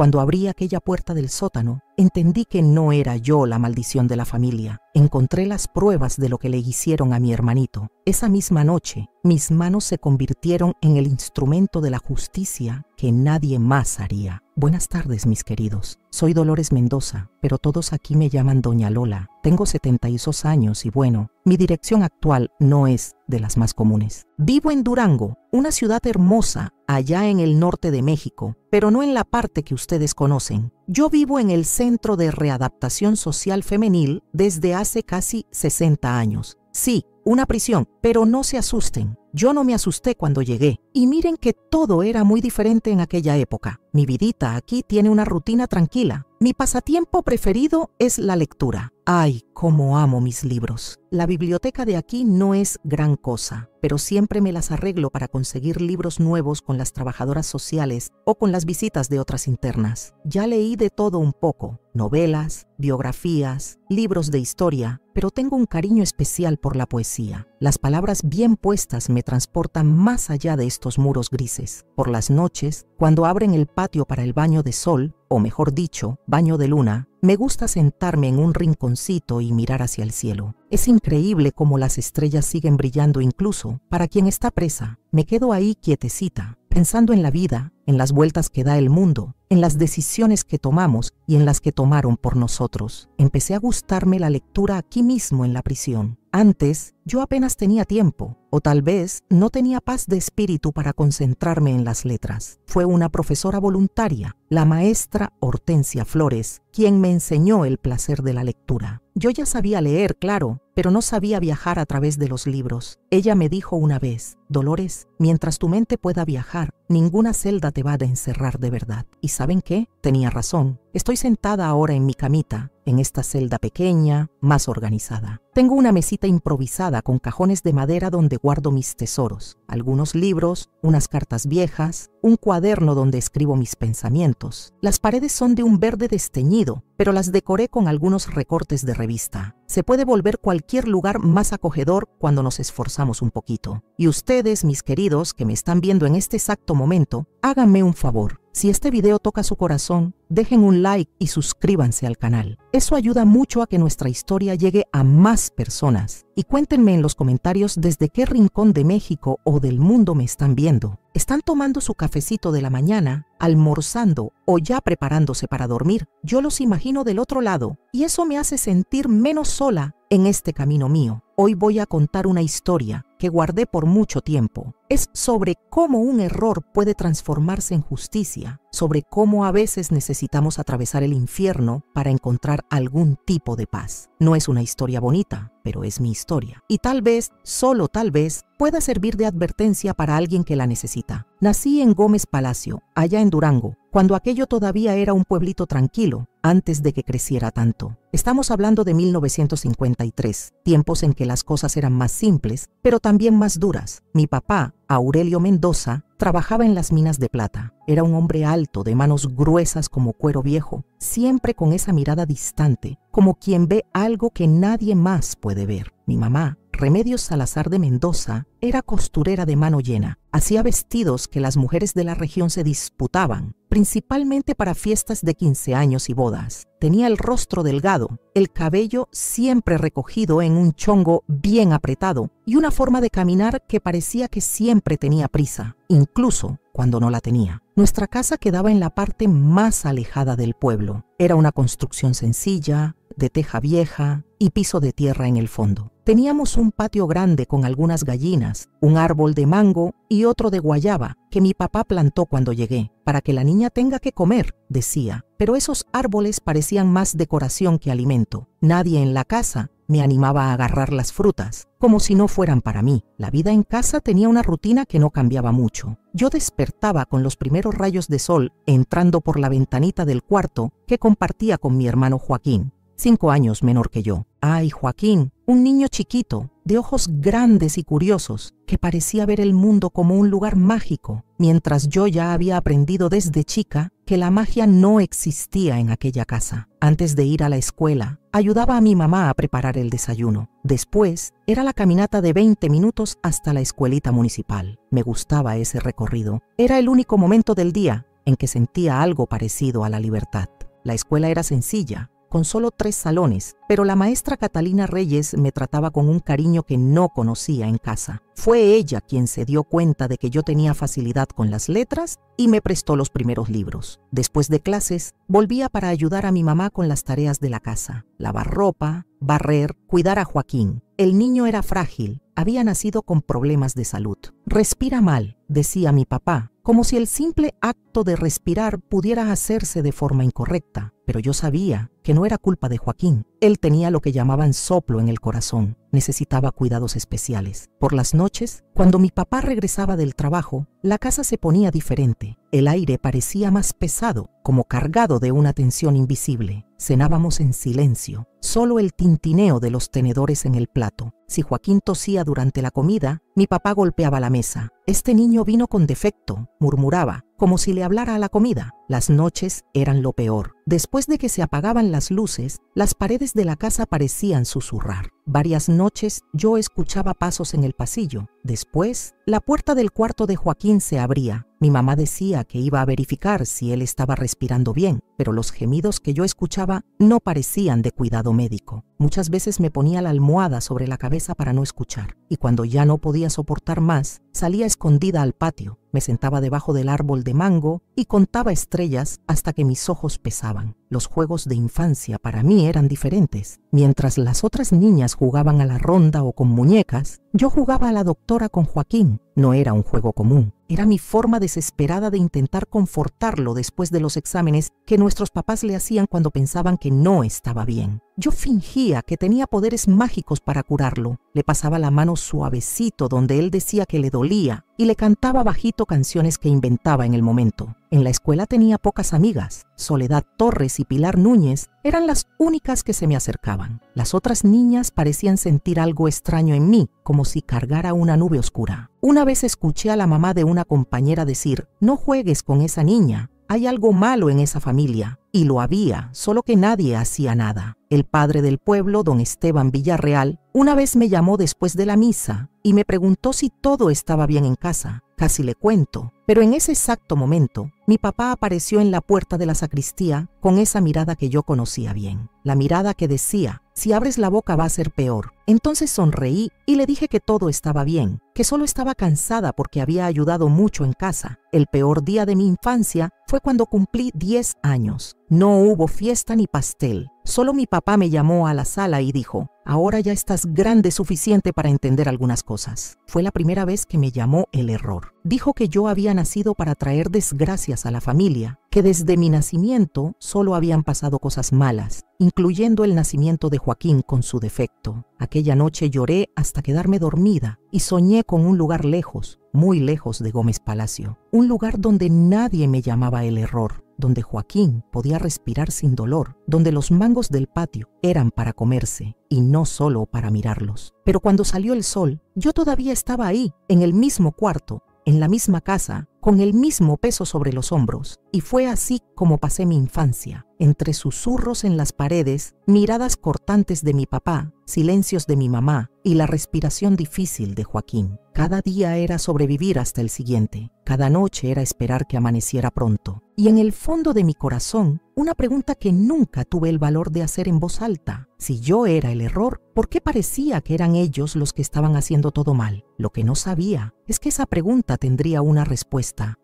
Cuando abrí aquella puerta del sótano, entendí que no era yo la maldición de la familia. Encontré las pruebas de lo que le hicieron a mi hermanito. Esa misma noche, mis manos se convirtieron en el instrumento de la justicia que nadie más haría. Buenas tardes, mis queridos. Soy Dolores Mendoza, pero todos aquí me llaman Doña Lola. Tengo 72 años y bueno, mi dirección actual no es de las más comunes. Vivo en Durango, una ciudad hermosa allá en el norte de México, pero no en la parte que ustedes conocen. Yo vivo en el Centro de Readaptación Social Femenil desde hace casi 60 años. Sí, una prisión, pero no se asusten. Yo no me asusté cuando llegué. Y miren que todo era muy diferente en aquella época. Mi vidita aquí tiene una rutina tranquila. Mi pasatiempo preferido es la lectura. ¡Ay, cómo amo mis libros! La biblioteca de aquí no es gran cosa, pero siempre me las arreglo para conseguir libros nuevos con las trabajadoras sociales o con las visitas de otras internas. Ya leí de todo un poco, novelas, biografías, libros de historia, pero tengo un cariño especial por la poesía. Las palabras bien puestas me transportan más allá de estos muros grises. Por las noches, cuando abren el patio para el baño de sol, o mejor dicho, baño de luna, me gusta sentarme en un rinconcito y mirar hacia el cielo. Es increíble cómo las estrellas siguen brillando incluso para quien está presa. Me quedo ahí quietecita, pensando en la vida, en las vueltas que da el mundo, en las decisiones que tomamos y en las que tomaron por nosotros. Empecé a gustarme la lectura aquí mismo en la prisión. Antes, yo apenas tenía tiempo, o tal vez no tenía paz de espíritu para concentrarme en las letras. Fue una profesora voluntaria, la maestra Hortensia Flores, quien me enseñó el placer de la lectura. Yo ya sabía leer, claro, pero no sabía viajar a través de los libros. Ella me dijo una vez: Dolores, mientras tu mente pueda viajar, ninguna celda te va a encerrar de verdad. ¿Y saben qué? Tenía razón. Estoy sentada ahora en mi camita, en esta celda pequeña, más organizada. Tengo una mesita improvisada con cajones de madera donde guardo mis tesoros, algunos libros, unas cartas viejas, un cuaderno donde escribo mis pensamientos. Las paredes son de un verde desteñido, pero las decoré con algunos recortes de revista. Se puede volver cualquier lugar más acogedor cuando nos esforzamos un poquito. Y ustedes, mis queridos, que me están viendo en este exacto momento, háganme un favor. Si este video toca su corazón, dejen un like y suscríbanse al canal. Eso ayuda mucho a que nuestra historia llegue a más personas. Y cuéntenme en los comentarios desde qué rincón de México o del mundo me están viendo. ¿Están tomando su cafecito de la mañana, almorzando o ya preparándose para dormir? Yo los imagino del otro lado y eso me hace sentir menos sola en este camino mío. Hoy voy a contar una historia que guardé por mucho tiempo. Es sobre cómo un error puede transformarse en justicia, sobre cómo a veces necesitamos atravesar el infierno para encontrar algún tipo de paz. No es una historia bonita, pero es mi historia. Y tal vez, solo tal vez, pueda servir de advertencia para alguien que la necesita. Nací en Gómez Palacio, allá en Durango, cuando aquello todavía era un pueblito tranquilo, antes de que creciera tanto. Estamos hablando de 1953, tiempos en que las cosas eran más simples, pero también más duras. Mi papá, Aurelio Mendoza, trabajaba en las minas de plata. Era un hombre alto, de manos gruesas como cuero viejo, siempre con esa mirada distante, como quien ve algo que nadie más puede ver. Mi mamá, Remedios Salazar de Mendoza, era costurera de mano llena. Hacía vestidos que las mujeres de la región se disputaban, principalmente para fiestas de 15 años y bodas. Tenía el rostro delgado, el cabello siempre recogido en un chongo bien apretado y una forma de caminar que parecía que siempre tenía prisa, incluso cuando no la tenía. Nuestra casa quedaba en la parte más alejada del pueblo. Era una construcción sencilla, de teja vieja y piso de tierra en el fondo. Teníamos un patio grande con algunas gallinas, un árbol de mango y otro de guayaba que mi papá plantó cuando llegué, para que la niña tenga que comer, decía. Pero esos árboles parecían más decoración que alimento. Nadie en la casa me animaba a agarrar las frutas, como si no fueran para mí. La vida en casa tenía una rutina que no cambiaba mucho. Yo despertaba con los primeros rayos de sol entrando por la ventanita del cuarto que compartía con mi hermano Joaquín, 5 años menor que yo. ¡Ay, Joaquín! Un niño chiquito, de ojos grandes y curiosos, que parecía ver el mundo como un lugar mágico, mientras yo ya había aprendido desde chica que la magia no existía en aquella casa. Antes de ir a la escuela, ayudaba a mi mamá a preparar el desayuno. Después, era la caminata de 20 minutos hasta la escuelita municipal. Me gustaba ese recorrido. Era el único momento del día en que sentía algo parecido a la libertad. La escuela era sencilla, con solo 3 salones, pero la maestra Catalina Reyes me trataba con un cariño que no conocía en casa. Fue ella quien se dio cuenta de que yo tenía facilidad con las letras y me prestó los primeros libros. Después de clases, volvía para ayudar a mi mamá con las tareas de la casa: lavar ropa, barrer, cuidar a Joaquín. El niño era frágil, había nacido con problemas de salud. «Respira mal», decía mi papá, como si el simple acto de respirar pudiera hacerse de forma incorrecta. Pero yo sabía que no era culpa de Joaquín. Él tenía lo que llamaban soplo en el corazón. Necesitaba cuidados especiales. Por las noches, cuando mi papá regresaba del trabajo, la casa se ponía diferente. El aire parecía más pesado, como cargado de una tensión invisible. Cenábamos en silencio, solo el tintineo de los tenedores en el plato. Si Joaquín tosía durante la comida, mi papá golpeaba la mesa. «Este niño vino con defecto», murmuraba, como si le hablara a la comida. Las noches eran lo peor. Después de que se apagaban las luces, las paredes de la casa parecían susurrar. Varias noches yo escuchaba pasos en el pasillo. Después, la puerta del cuarto de Joaquín se abría. Mi mamá decía que iba a verificar si él estaba respirando bien, pero los gemidos que yo escuchaba no parecían de cuidado médico. Muchas veces me ponía la almohada sobre la cabeza para no escuchar, y cuando ya no podía soportar más, salía escondida al patio. Me sentaba debajo del árbol de mango y contaba estrellas hasta que mis ojos pesaban. Los juegos de infancia para mí eran diferentes. Mientras las otras niñas jugaban a la ronda o con muñecas, yo jugaba a la doctora con Joaquín. No era un juego común. Era mi forma desesperada de intentar confortarlo después de los exámenes que nuestros papás le hacían cuando pensaban que no estaba bien. Yo fingía que tenía poderes mágicos para curarlo. Le pasaba la mano suavecito donde él decía que le dolía y le cantaba bajito canciones que inventaba en el momento. En la escuela tenía pocas amigas. Soledad Torres y Pilar Núñez eran las únicas que se me acercaban. Las otras niñas parecían sentir algo extraño en mí, como si cargara una nube oscura. Una vez escuché a la mamá de una compañera decir: «No juegues con esa niña, hay algo malo en esa familia». Y lo había, solo que nadie hacía nada. El padre del pueblo, don Esteban Villarreal, una vez me llamó después de la misa y me preguntó si todo estaba bien en casa. Casi le cuento, pero en ese exacto momento, mi papá apareció en la puerta de la sacristía con esa mirada que yo conocía bien. La mirada que decía: «Si abres la boca va a ser peor». Entonces sonreí y le dije que todo estaba bien, que solo estaba cansada porque había ayudado mucho en casa. El peor día de mi infancia fue cuando cumplí 10 años. No hubo fiesta ni pastel. Solo mi papá me llamó a la sala y dijo: «Ahora ya estás grande suficiente para entender algunas cosas». Fue la primera vez que me llamó el error. Dijo que yo había nacido para traer desgracias a la familia, que desde mi nacimiento solo habían pasado cosas malas, incluyendo el nacimiento de Joaquín con su defecto. Aquella noche lloré hasta quedarme dormida y soñé con un lugar lejos, muy lejos de Gómez Palacio. Un lugar donde nadie me llamaba el error, donde Joaquín podía respirar sin dolor, donde los mangos del patio eran para comerse y no solo para mirarlos. Pero cuando salió el sol, yo todavía estaba ahí, en el mismo cuarto, en la misma casa, con el mismo peso sobre los hombros. Y fue así como pasé mi infancia, entre susurros en las paredes, miradas cortantes de mi papá, silencios de mi mamá y la respiración difícil de Joaquín. Cada día era sobrevivir hasta el siguiente. Cada noche era esperar que amaneciera pronto. Y en el fondo de mi corazón, una pregunta que nunca tuve el valor de hacer en voz alta: si yo era el error, ¿por qué parecía que eran ellos los que estaban haciendo todo mal? Lo que no sabía es que esa pregunta tendría una respuesta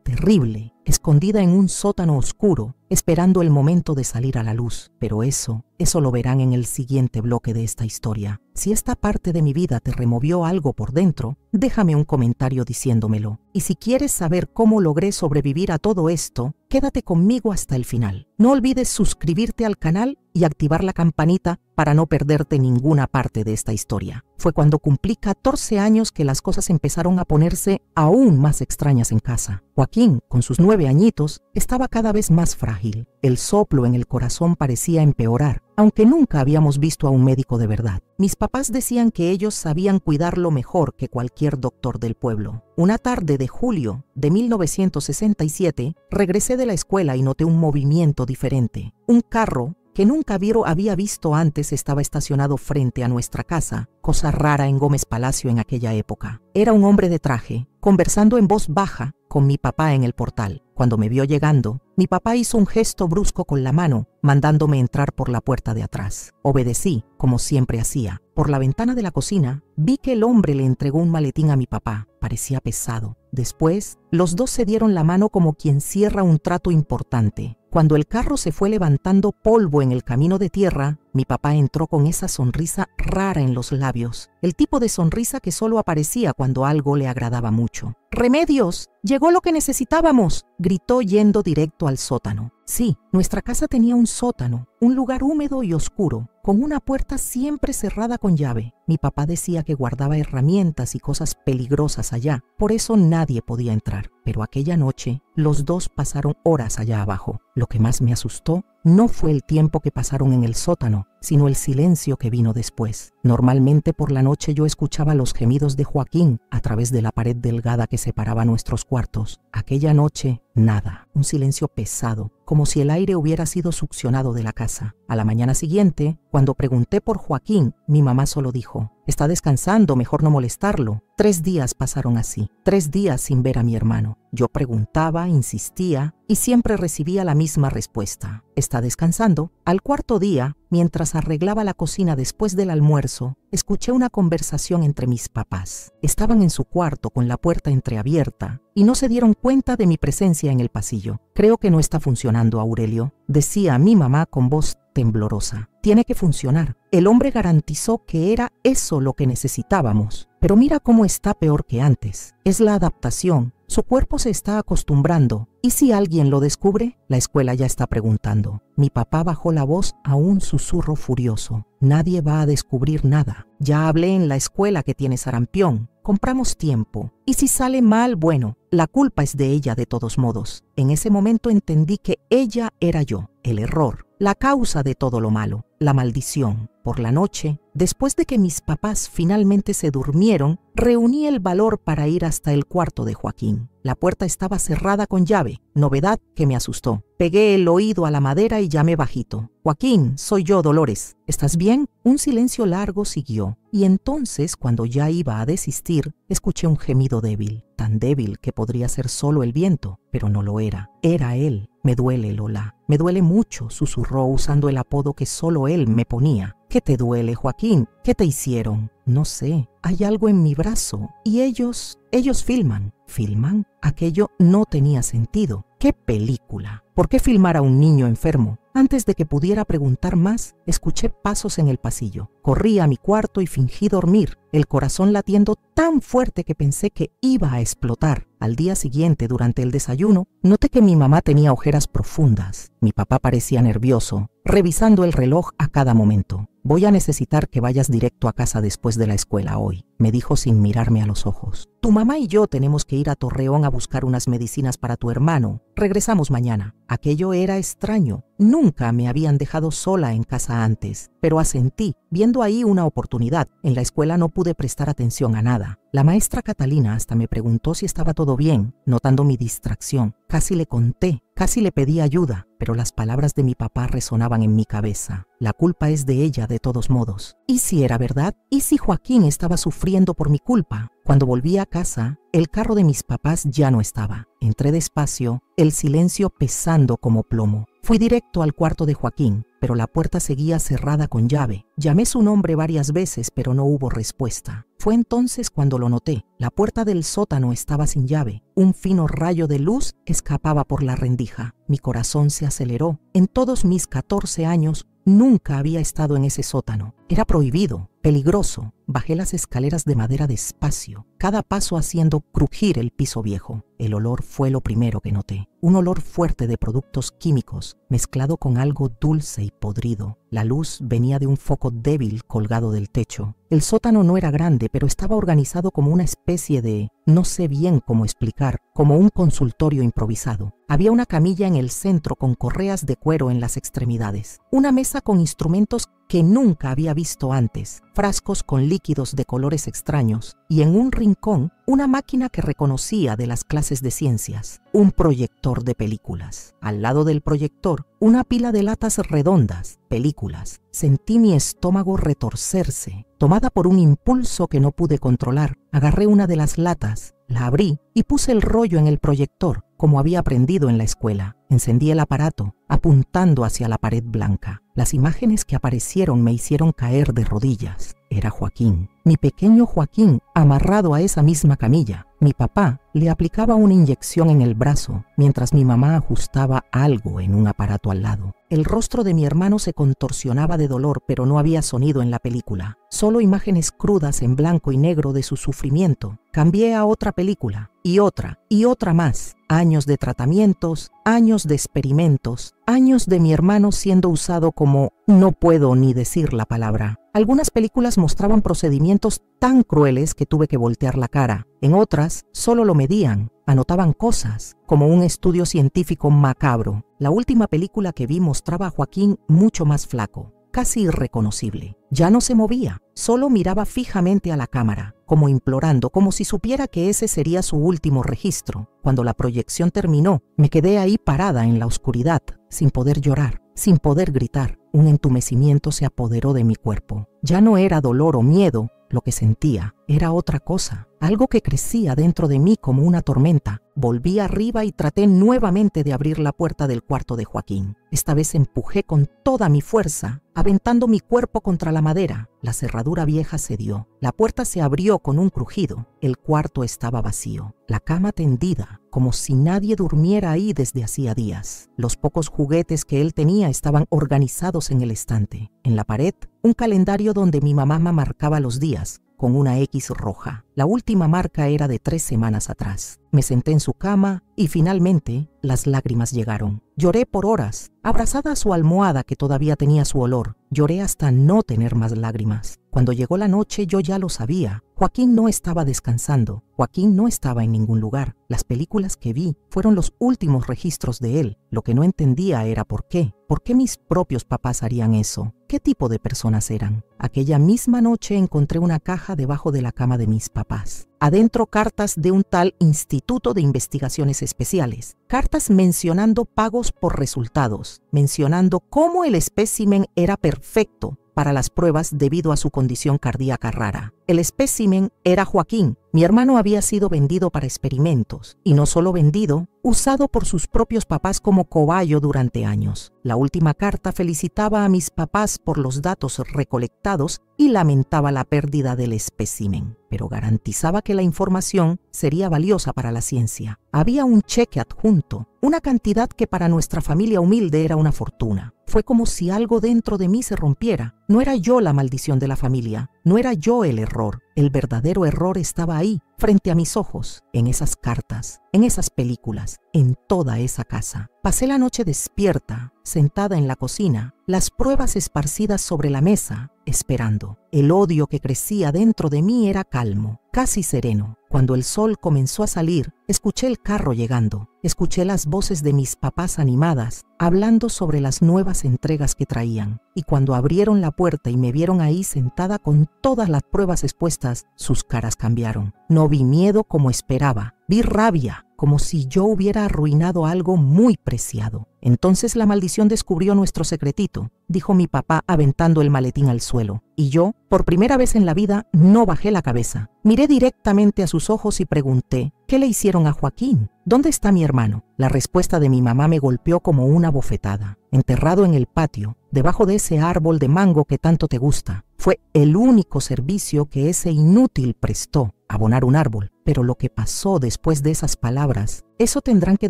terrible, escondida en un sótano oscuro, esperando el momento de salir a la luz. Pero eso lo verán en el siguiente bloque de esta historia. Si esta parte de mi vida te removió algo por dentro, déjame un comentario diciéndomelo. Y si quieres saber cómo logré sobrevivir a todo esto, quédate conmigo hasta el final. No olvides suscribirte al canal y activar la campanita para no perderte ninguna parte de esta historia. Fue cuando cumplí 14 años que las cosas empezaron a ponerse aún más extrañas en casa. Joaquín, con sus 9 añitos, estaba cada vez más frágil. El soplo en el corazón parecía empeorar, aunque nunca habíamos visto a un médico de verdad. Mis papás decían que ellos sabían cuidarlo mejor que cualquier doctor del pueblo. Una tarde de julio de 1967, regresé de la escuela y noté un movimiento diferente. Un carro que nunca había visto antes estaba estacionado frente a nuestra casa, cosa rara en Gómez Palacio en aquella época. Era un hombre de traje, conversando en voz baja con mi papá en el portal. Cuando me vio llegando, mi papá hizo un gesto brusco con la mano, mandándome entrar por la puerta de atrás. Obedecí, como siempre hacía. Por la ventana de la cocina, vi que el hombre le entregó un maletín a mi papá. Parecía pesado. Después, los dos se dieron la mano como quien cierra un trato importante. Cuando el carro se fue levantando polvo en el camino de tierra, mi papá entró con esa sonrisa rara en los labios, el tipo de sonrisa que solo aparecía cuando algo le agradaba mucho. ¡Remedios! ¡Llegó lo que necesitábamos!, gritó yendo directo al sótano. Sí, nuestra casa tenía un sótano, un lugar húmedo y oscuro, con una puerta siempre cerrada con llave. Mi papá decía que guardaba herramientas y cosas peligrosas allá, por eso nadie podía entrar. Pero aquella noche, los dos pasaron horas allá abajo. Lo que más me asustó no fue el tiempo que pasaron en el sótano, sino el silencio que vino después. Normalmente por la noche yo escuchaba los gemidos de Joaquín a través de la pared delgada que separaba nuestros cuartos. Aquella noche, nada, un silencio pesado, como si el aire hubiera sido succionado de la casa. A la mañana siguiente, cuando pregunté por Joaquín, mi mamá solo dijo: «Está descansando, mejor no molestarlo». 3 días pasaron así, 3 días sin ver a mi hermano. Yo preguntaba, insistía y siempre recibía la misma respuesta: «Está descansando». Al 4.º día, mientras arreglaba la cocina después del almuerzo, escuché una conversación entre mis papás. Estaban en su cuarto con la puerta entreabierta y no se dieron cuenta de mi presencia en el pasillo. «Creo que no está funcionando, Aurelio», decía mi mamá con voz temblorosa. «Tiene que funcionar. El hombre garantizó que era eso lo que necesitábamos. Pero mira cómo está peor que antes. Es la adaptación. Su cuerpo se está acostumbrando. ¿Y si alguien lo descubre?». La escuela ya está preguntando. Mi papá bajó la voz a un susurro furioso. «Nadie va a descubrir nada. Ya hablé en la escuela que tiene sarampión. Compramos tiempo. Y si sale mal, bueno, la culpa es de ella de todos modos». En ese momento entendí que ella era yo, el error, la causa de todo lo malo, la maldición. Por la noche, después de que mis papás finalmente se durmieron, reuní el valor para ir hasta el cuarto de Joaquín. La puerta estaba cerrada con llave, novedad que me asustó. Pegué el oído a la madera y llamé bajito: «Joaquín, soy yo, Dolores. ¿Estás bien?». Un silencio largo siguió, y entonces, cuando ya iba a desistir, escuché un gemido débil, tan débil que podría ser solo el viento, pero no lo era. Era él. «Me duele, Lola. Me duele mucho», susurró usando el apodo que solo él me ponía. «¿Qué te duele, Joaquín? ¿Qué te hicieron?». «No sé. Hay algo en mi brazo. Y ellos filman». «¿Filman?». Aquello no tenía sentido. ¡Qué película! ¿Por qué filmar a un niño enfermo? Antes de que pudiera preguntar más, escuché pasos en el pasillo. Corrí a mi cuarto y fingí dormir, el corazón latiendo tan fuerte que pensé que iba a explotar. Al día siguiente, durante el desayuno, noté que mi mamá tenía ojeras profundas. Mi papá parecía nervioso, revisando el reloj a cada momento. «Voy a necesitar que vayas directo a casa después de la escuela hoy», me dijo sin mirarme a los ojos. «Tu mamá y yo tenemos que ir a Torreón a buscar unas medicinas para tu hermano. Regresamos mañana». Aquello era extraño. Nunca me habían dejado sola en casa antes, pero asentí, viendo ahí una oportunidad. En la escuela no pude prestar atención a nada. La maestra Catalina hasta me preguntó si estaba todo bien, notando mi distracción. Casi le conté, casi le pedí ayuda, pero las palabras de mi papá resonaban en mi cabeza. La culpa es de ella de todos modos. ¿Y si era verdad? ¿Y si Joaquín estaba sufriendo por mi culpa? Cuando volví a casa, el carro de mis papás ya no estaba. Entré despacio, el silencio pesando como plomo. Fui directo al cuarto de Joaquín, pero la puerta seguía cerrada con llave. Llamé su nombre varias veces, pero no hubo respuesta. Fue entonces cuando lo noté. La puerta del sótano estaba sin llave. Un fino rayo de luz escapaba por la rendija. Mi corazón se aceleró. En todos mis 14 años, nunca había estado en ese sótano. Era prohibido, peligroso. Bajé las escaleras de madera despacio, cada paso haciendo crujir el piso viejo. El olor fue lo primero que noté. Un olor fuerte de productos químicos, mezclado con algo dulce y podrido. La luz venía de un foco débil colgado del techo. El sótano no era grande, pero estaba organizado como una especie de, no sé bien cómo explicar, como un consultorio improvisado. Había una camilla en el centro con correas de cuero en las extremidades. Una mesa con instrumentos que nunca había visto antes, frascos con líquidos de colores extraños y en un rincón una máquina que reconocía de las clases de ciencias, un proyector de películas. Al lado del proyector, una pila de latas redondas, películas. Sentí mi estómago retorcerse. Tomada por un impulso que no pude controlar, agarré una de las latas, la abrí y puse el rollo en el proyector, como había aprendido en la escuela. Encendí el aparato, apuntando hacia la pared blanca. Las imágenes que aparecieron me hicieron caer de rodillas. Era Joaquín, mi pequeño Joaquín, amarrado a esa misma camilla. Mi papá le aplicaba una inyección en el brazo, mientras mi mamá ajustaba algo en un aparato al lado. El rostro de mi hermano se contorsionaba de dolor, pero no había sonido en la película. Solo imágenes crudas en blanco y negro de su sufrimiento. Cambié a otra película, y otra más. Años de tratamientos, años de experimentos, años de mi hermano siendo usado como no puedo ni decir la palabra. Algunas películas mostraban procedimientos tan crueles que tuve que voltear la cara. En otras, solo lo medían, anotaban cosas, como un estudio científico macabro. La última película que vi mostraba a Joaquín mucho más flaco, casi irreconocible. Ya no se movía, solo miraba fijamente a la cámara, como implorando, como si supiera que ese sería su último registro. Cuando la proyección terminó, me quedé ahí parada en la oscuridad, sin poder llorar, sin poder gritar. Un entumecimiento se apoderó de mi cuerpo. Ya no era dolor o miedo lo que sentía, era otra cosa, algo que crecía dentro de mí como una tormenta. Volví arriba y traté nuevamente de abrir la puerta del cuarto de Joaquín. Esta vez empujé con toda mi fuerza, aventando mi cuerpo contra la madera. La cerradura vieja cedió. La puerta se abrió con un crujido. El cuarto estaba vacío. La cama tendida, como si nadie durmiera ahí desde hacía días. Los pocos juguetes que él tenía estaban organizados en el estante. En la pared, un calendario donde mi mamá me marcaba los días, con una X roja. La última marca era de 3 semanas atrás. Me senté en su cama y finalmente las lágrimas llegaron. Lloré por horas, abrazada a su almohada que todavía tenía su olor. Lloré hasta no tener más lágrimas. Cuando llegó la noche yo ya lo sabía. Joaquín no estaba descansando. Joaquín no estaba en ningún lugar. Las películas que vi fueron los últimos registros de él. Lo que no entendía era por qué. ¿Por qué mis propios papás harían eso? ¿Qué tipo de personas eran? Aquella misma noche encontré una caja debajo de la cama de mis papás. Adentro cartas de un tal Instituto de Investigaciones Especiales. Cartas mencionando pagos por resultados, mencionando cómo el espécimen era perfecto para las pruebas debido a su condición cardíaca rara. El espécimen era Joaquín. Mi hermano había sido vendido para experimentos, y no solo vendido, usado por sus propios papás como cobayo durante años. La última carta felicitaba a mis papás por los datos recolectados y lamentaba la pérdida del espécimen, pero garantizaba que la información sería valiosa para la ciencia. Había un cheque adjunto, una cantidad que para nuestra familia humilde era una fortuna. Fue como si algo dentro de mí se rompiera. No era yo la maldición de la familia, no era yo el error. El verdadero error estaba ahí, frente a mis ojos, en esas cartas, en esas películas, en toda esa casa. Pasé la noche despierta, sentada en la cocina, las pruebas esparcidas sobre la mesa, esperando. El odio que crecía dentro de mí era calmo, casi sereno. Cuando el sol comenzó a salir, escuché el carro llegando. Escuché las voces de mis papás animadas, hablando sobre las nuevas entregas que traían. Y cuando abrieron la puerta y me vieron ahí sentada con todas las pruebas expuestas, sus caras cambiaron. No vi miedo como esperaba, vi rabia, como si yo hubiera arruinado algo muy preciado. Entonces la maldición descubrió nuestro secretito, dijo mi papá aventando el maletín al suelo. Y yo, por primera vez en la vida, no bajé la cabeza. Miré directamente a sus ojos y pregunté, ¿qué le hicieron a Joaquín? ¿Dónde está mi hermano? La respuesta de mi mamá me golpeó como una bofetada. Enterrado en el patio, debajo de ese árbol de mango que tanto te gusta. Fue el único servicio que ese inútil prestó, abonar un árbol. Pero lo que pasó después de esas palabras, eso tendrán que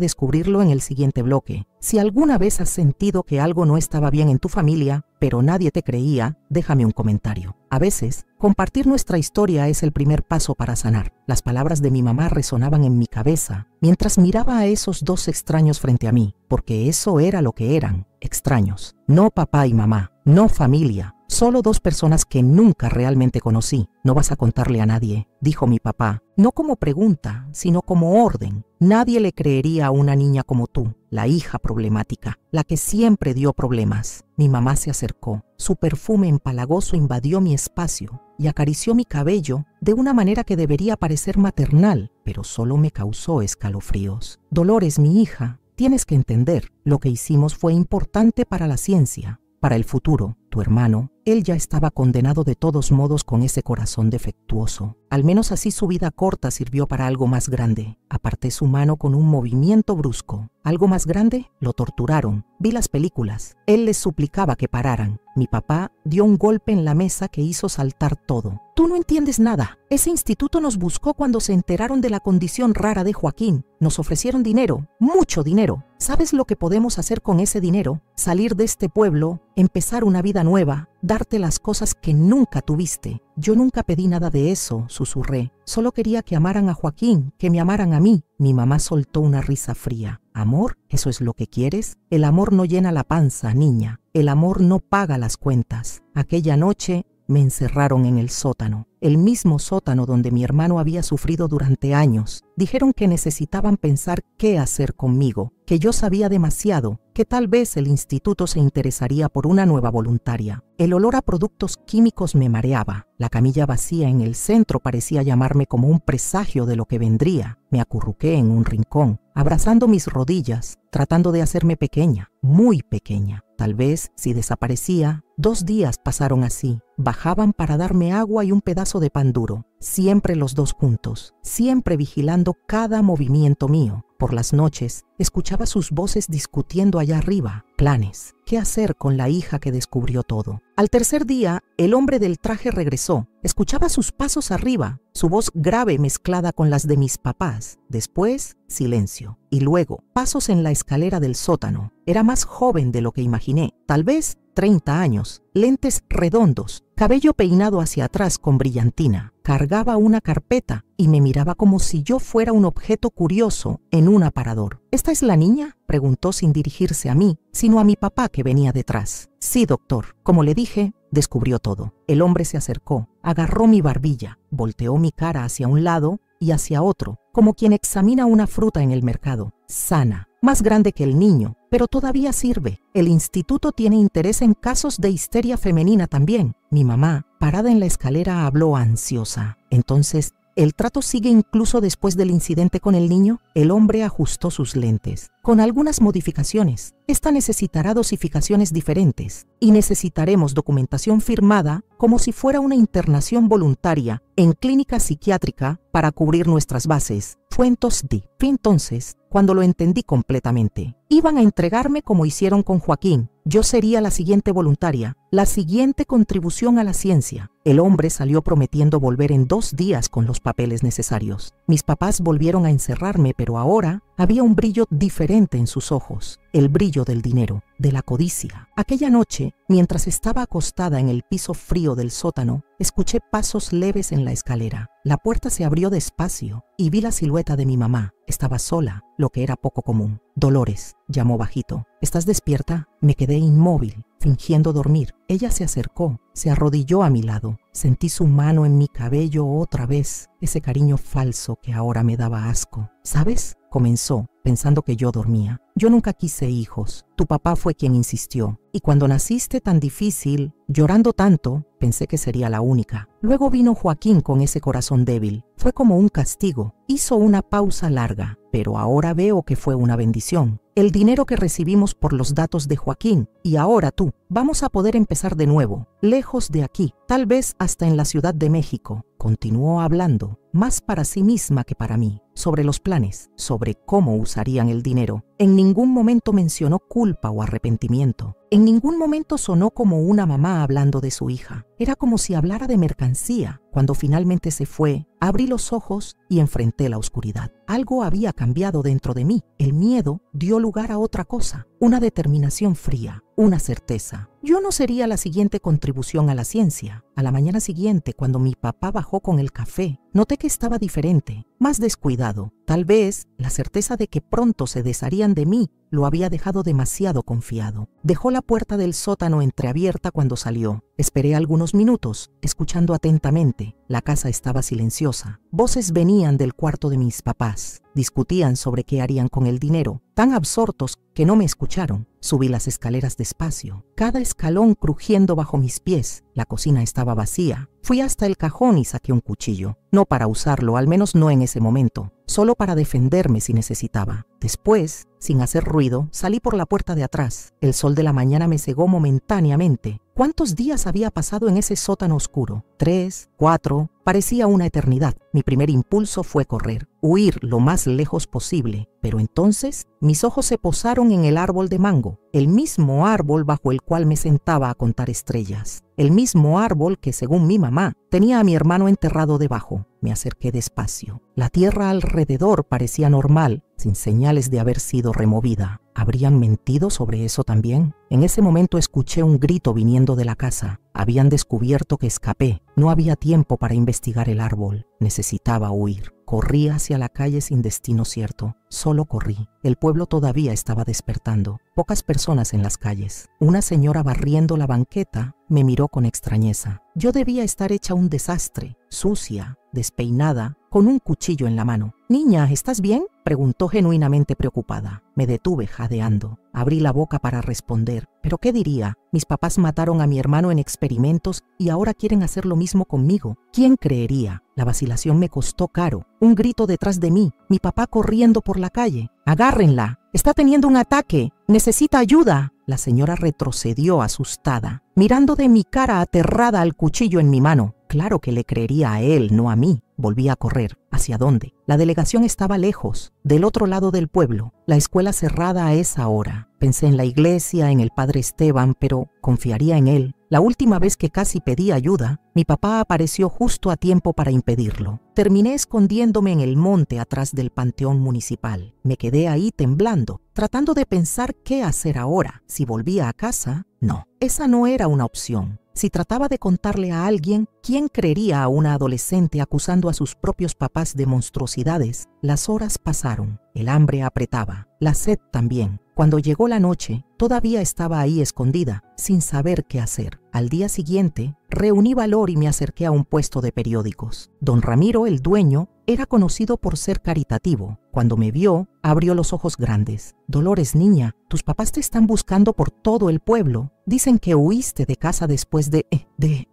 descubrirlo en el siguiente bloque. Si alguna vez has sentido que algo no estaba bien en tu familia, pero nadie te creía, déjame un comentario. A veces, compartir nuestra historia es el primer paso para sanar. Las palabras de mi mamá resonaban en mi cabeza mientras miraba a esos dos extraños frente a mí, porque eso era lo que eran, extraños. No papá y mamá, no familia. Solo dos personas que nunca realmente conocí. No vas a contarle a nadie, dijo mi papá, no como pregunta, sino como orden. Nadie le creería a una niña como tú, la hija problemática, la que siempre dio problemas. Mi mamá se acercó. Su perfume empalagoso invadió mi espacio y acarició mi cabello de una manera que debería parecer maternal, pero solo me causó escalofríos. Dolores, mi hija, tienes que entender, lo que hicimos fue importante para la ciencia, para el futuro. Tu hermano, él ya estaba condenado de todos modos con ese corazón defectuoso. Al menos así su vida corta sirvió para algo más grande. Aparté su mano con un movimiento brusco. ¿Algo más grande? Lo torturaron. Vi las películas. Él les suplicaba que pararan. Mi papá dio un golpe en la mesa que hizo saltar todo. Tú no entiendes nada. Ese instituto nos buscó cuando se enteraron de la condición rara de Joaquín. Nos ofrecieron dinero, mucho dinero. ¿Sabes lo que podemos hacer con ese dinero? Salir de este pueblo, empezar una vida nueva, darte las cosas que nunca tuviste. Yo nunca pedí nada de eso, susurré. Solo quería que amaran a Joaquín, que me amaran a mí. Mi mamá soltó una risa fría. ¿Amor? ¿Eso es lo que quieres? El amor no llena la panza, niña. El amor no paga las cuentas. Aquella noche me encerraron en el sótano, el mismo sótano donde mi hermano había sufrido durante años. Dijeron que necesitaban pensar qué hacer conmigo, que yo sabía demasiado, que tal vez el instituto se interesaría por una nueva voluntaria. El olor a productos químicos me mareaba. La camilla vacía en el centro parecía llamarme como un presagio de lo que vendría. Me acurruqué en un rincón, abrazando mis rodillas, tratando de hacerme pequeña, muy pequeña. Tal vez, si desaparecía, 2 días pasaron así. Bajaban para darme agua y un pedazo de pan duro. Siempre los dos juntos, siempre vigilando cada movimiento mío. Por las noches, escuchaba sus voces discutiendo allá arriba. Planes. ¿Qué hacer con la hija que descubrió todo? Al tercer día, el hombre del traje regresó. Escuchaba sus pasos arriba, su voz grave mezclada con las de mis papás. Después, silencio. Y luego, pasos en la escalera del sótano. Era más joven de lo que imaginé. Tal vez 30 años, lentes redondos, cabello peinado hacia atrás con brillantina. Cargaba una carpeta y me miraba como si yo fuera un objeto curioso en un aparador. ¿Esta es la niña?, preguntó sin dirigirse a mí, sino a mi papá que venía detrás. Sí, doctor. Como le dije, descubrió todo. El hombre se acercó, agarró mi barbilla, volteó mi cara hacia un lado y hacia otro, como quien examina una fruta en el mercado. Sana, más grande que el niño, pero todavía sirve. El instituto tiene interés en casos de histeria femenina también. Mi mamá, parada en la escalera, habló ansiosa. Entonces, ¿el trato sigue incluso después del incidente con el niño? El hombre ajustó sus lentes. Con algunas modificaciones. Esta necesitará dosificaciones diferentes y necesitaremos documentación firmada como si fuera una internación voluntaria en clínica psiquiátrica para cubrir nuestras bases. Fue entonces cuando lo entendí completamente. Iban a entregarme como hicieron con Joaquín. Yo sería la siguiente voluntaria, la siguiente contribución a la ciencia. El hombre salió prometiendo volver en 2 días con los papeles necesarios. Mis papás volvieron a encerrarme, pero ahora había un brillo diferente en sus ojos. El brillo del dinero, de la codicia. Aquella noche, mientras estaba acostada en el piso frío del sótano, escuché pasos leves en la escalera. La puerta se abrió despacio y vi la silueta de mi mamá. Estaba sola, lo que era poco común. Dolores, llamó bajito. ¿Estás despierta? Me quedé inmóvil, fingiendo dormir. Ella se acercó, se arrodilló a mi lado. Sentí su mano en mi cabello otra vez, ese cariño falso que ahora me daba asco. ¿Sabes?, comenzó, pensando que yo dormía. Yo nunca quise hijos. Tu papá fue quien insistió. Y cuando naciste tan difícil, llorando tanto, pensé que sería la única. Luego vino Joaquín con ese corazón débil. Fue como un castigo. Hizo una pausa larga, pero ahora veo que fue una bendición. El dinero que recibimos por los datos de Joaquín y ahora tú. Vamos a poder empezar de nuevo, lejos de aquí, tal vez hasta en la Ciudad de México. Continuó hablando, más para sí misma que para mí, sobre los planes, sobre cómo usarían el dinero. En ningún momento mencionó culpa o arrepentimiento. En ningún momento sonó como una mamá hablando de su hija. Era como si hablara de mercancía. Cuando finalmente se fue, abrí los ojos y enfrenté la oscuridad. Algo había cambiado dentro de mí. El miedo dio lugar a otra cosa, una determinación fría, una certeza. Yo no sería la siguiente contribución a la ciencia. A la mañana siguiente, cuando mi papá bajó con el café, noté que estaba diferente, más descuidado. Tal vez la certeza de que pronto se desharían de mí lo había dejado demasiado confiado. Dejó la puerta del sótano entreabierta cuando salió. Esperé algunos minutos, escuchando atentamente. La casa estaba silenciosa. Voces venían del cuarto de mis papás. Discutían sobre qué harían con el dinero, tan absortos que no me escucharon. Subí las escaleras despacio, cada escalón crujiendo bajo mis pies. La cocina estaba vacía. Fui hasta el cajón y saqué un cuchillo. No para usarlo, al menos no en ese momento. solo para defenderme si necesitaba. Después, sin hacer ruido, salí por la puerta de atrás. El sol de la mañana me cegó momentáneamente. ¿Cuántos días había pasado en ese sótano oscuro? 3, 4, parecía una eternidad. Mi primer impulso fue correr, huir lo más lejos posible. Pero entonces mis ojos se posaron en el árbol de mango, el mismo árbol bajo el cual me sentaba a contar estrellas. El mismo árbol que, según mi mamá, tenía a mi hermano enterrado debajo. Me acerqué despacio. La tierra alrededor parecía normal, sin señales de haber sido removida. ¿Habrían mentido sobre eso también? En ese momento escuché un grito viniendo de la casa. Habían descubierto que escapé. No había tiempo para investigar el árbol. Necesitaba huir. Corrí hacia la calle sin destino cierto. Solo corrí. El pueblo todavía estaba despertando. Pocas personas en las calles. Una señora barriendo la banqueta me miró con extrañeza. Yo debía estar hecha un desastre, sucia, despeinada, con un cuchillo en la mano. «Niña, ¿estás bien?», preguntó genuinamente preocupada. Me detuve jadeando. Abrí la boca para responder. ¿Pero qué diría? Mis papás mataron a mi hermano en experimentos y ahora quieren hacer lo mismo conmigo. ¿Quién creería? La vacilación me costó caro. Un grito detrás de mí. Mi papá corriendo por la calle. «¡Agárrenla! ¡Está teniendo un ataque! ¡Necesita ayuda!». La señora retrocedió asustada, mirando de mi cara aterrada al cuchillo en mi mano. Claro que le creería a él, no a mí. Volví a correr. ¿Hacia dónde? La delegación estaba lejos, del otro lado del pueblo. La escuela cerrada a esa hora. Pensé en la iglesia, en el padre Esteban, pero confiaría en él. La última vez que casi pedí ayuda, mi papá apareció justo a tiempo para impedirlo. Terminé escondiéndome en el monte atrás del panteón municipal. Me quedé ahí temblando, tratando de pensar qué hacer ahora. Si volvía a casa, no. Esa no era una opción. Si trataba de contarle a alguien, ¿quién creería a una adolescente acusando a sus propios papás de monstruosidades? Las horas pasaron. El hambre apretaba. La sed también. Cuando llegó la noche, todavía estaba ahí escondida, sin saber qué hacer. Al día siguiente, reuní valor y me acerqué a un puesto de periódicos. Don Ramiro, el dueño, era conocido por ser caritativo. Cuando me vio, abrió los ojos grandes. «Dolores, niña, tus papás te están buscando por todo el pueblo. Dicen que huiste de casa después de...»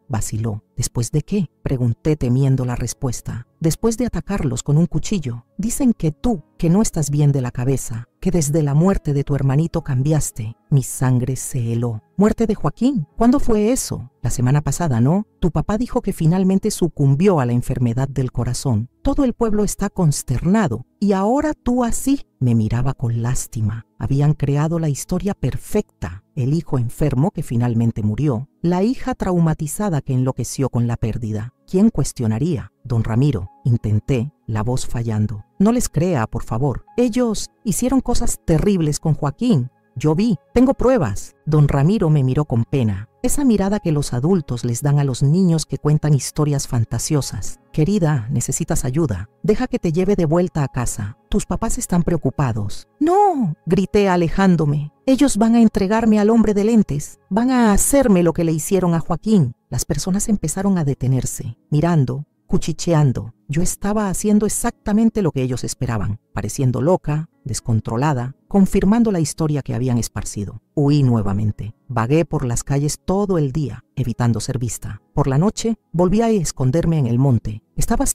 vaciló. «¿Después de qué?», pregunté temiendo la respuesta. «Después de atacarlos con un cuchillo. Dicen que tú, que no estás bien de la cabeza, que desde la muerte de tu hermanito cambiaste». Mi sangre se heló. «¿Muerte de Joaquín? ¿Cuándo fue eso?». «La semana pasada, ¿no? Tu papá dijo que finalmente sucumbió a la enfermedad del corazón. Todo el pueblo está consternado. Y ahora tú así». Me miraba con lástima. Habían creado la historia perfecta. El hijo enfermo que finalmente murió. La hija traumatizada que enloqueció con la pérdida. ¿Quién cuestionaría? «Don Ramiro», intenté, la voz fallando. «No les crea, por favor. Ellos hicieron cosas terribles con Joaquín. Yo vi, tengo pruebas». Don Ramiro me miró con pena. Esa mirada que los adultos les dan a los niños que cuentan historias fantasiosas. «Querida, necesitas ayuda. Deja que te lleve de vuelta a casa. Tus papás están preocupados». «No», grité alejándome. «Ellos van a entregarme al hombre de lentes. Van a hacerme lo que le hicieron a Joaquín». Las personas empezaron a detenerse, mirando, cuchicheando. Yo estaba haciendo exactamente lo que ellos esperaban, pareciendo loca, descontrolada, confirmando la historia que habían esparcido. Huí nuevamente. Vagué por las calles todo el día, evitando ser vista. Por la noche, volví a esconderme en el monte. Estaba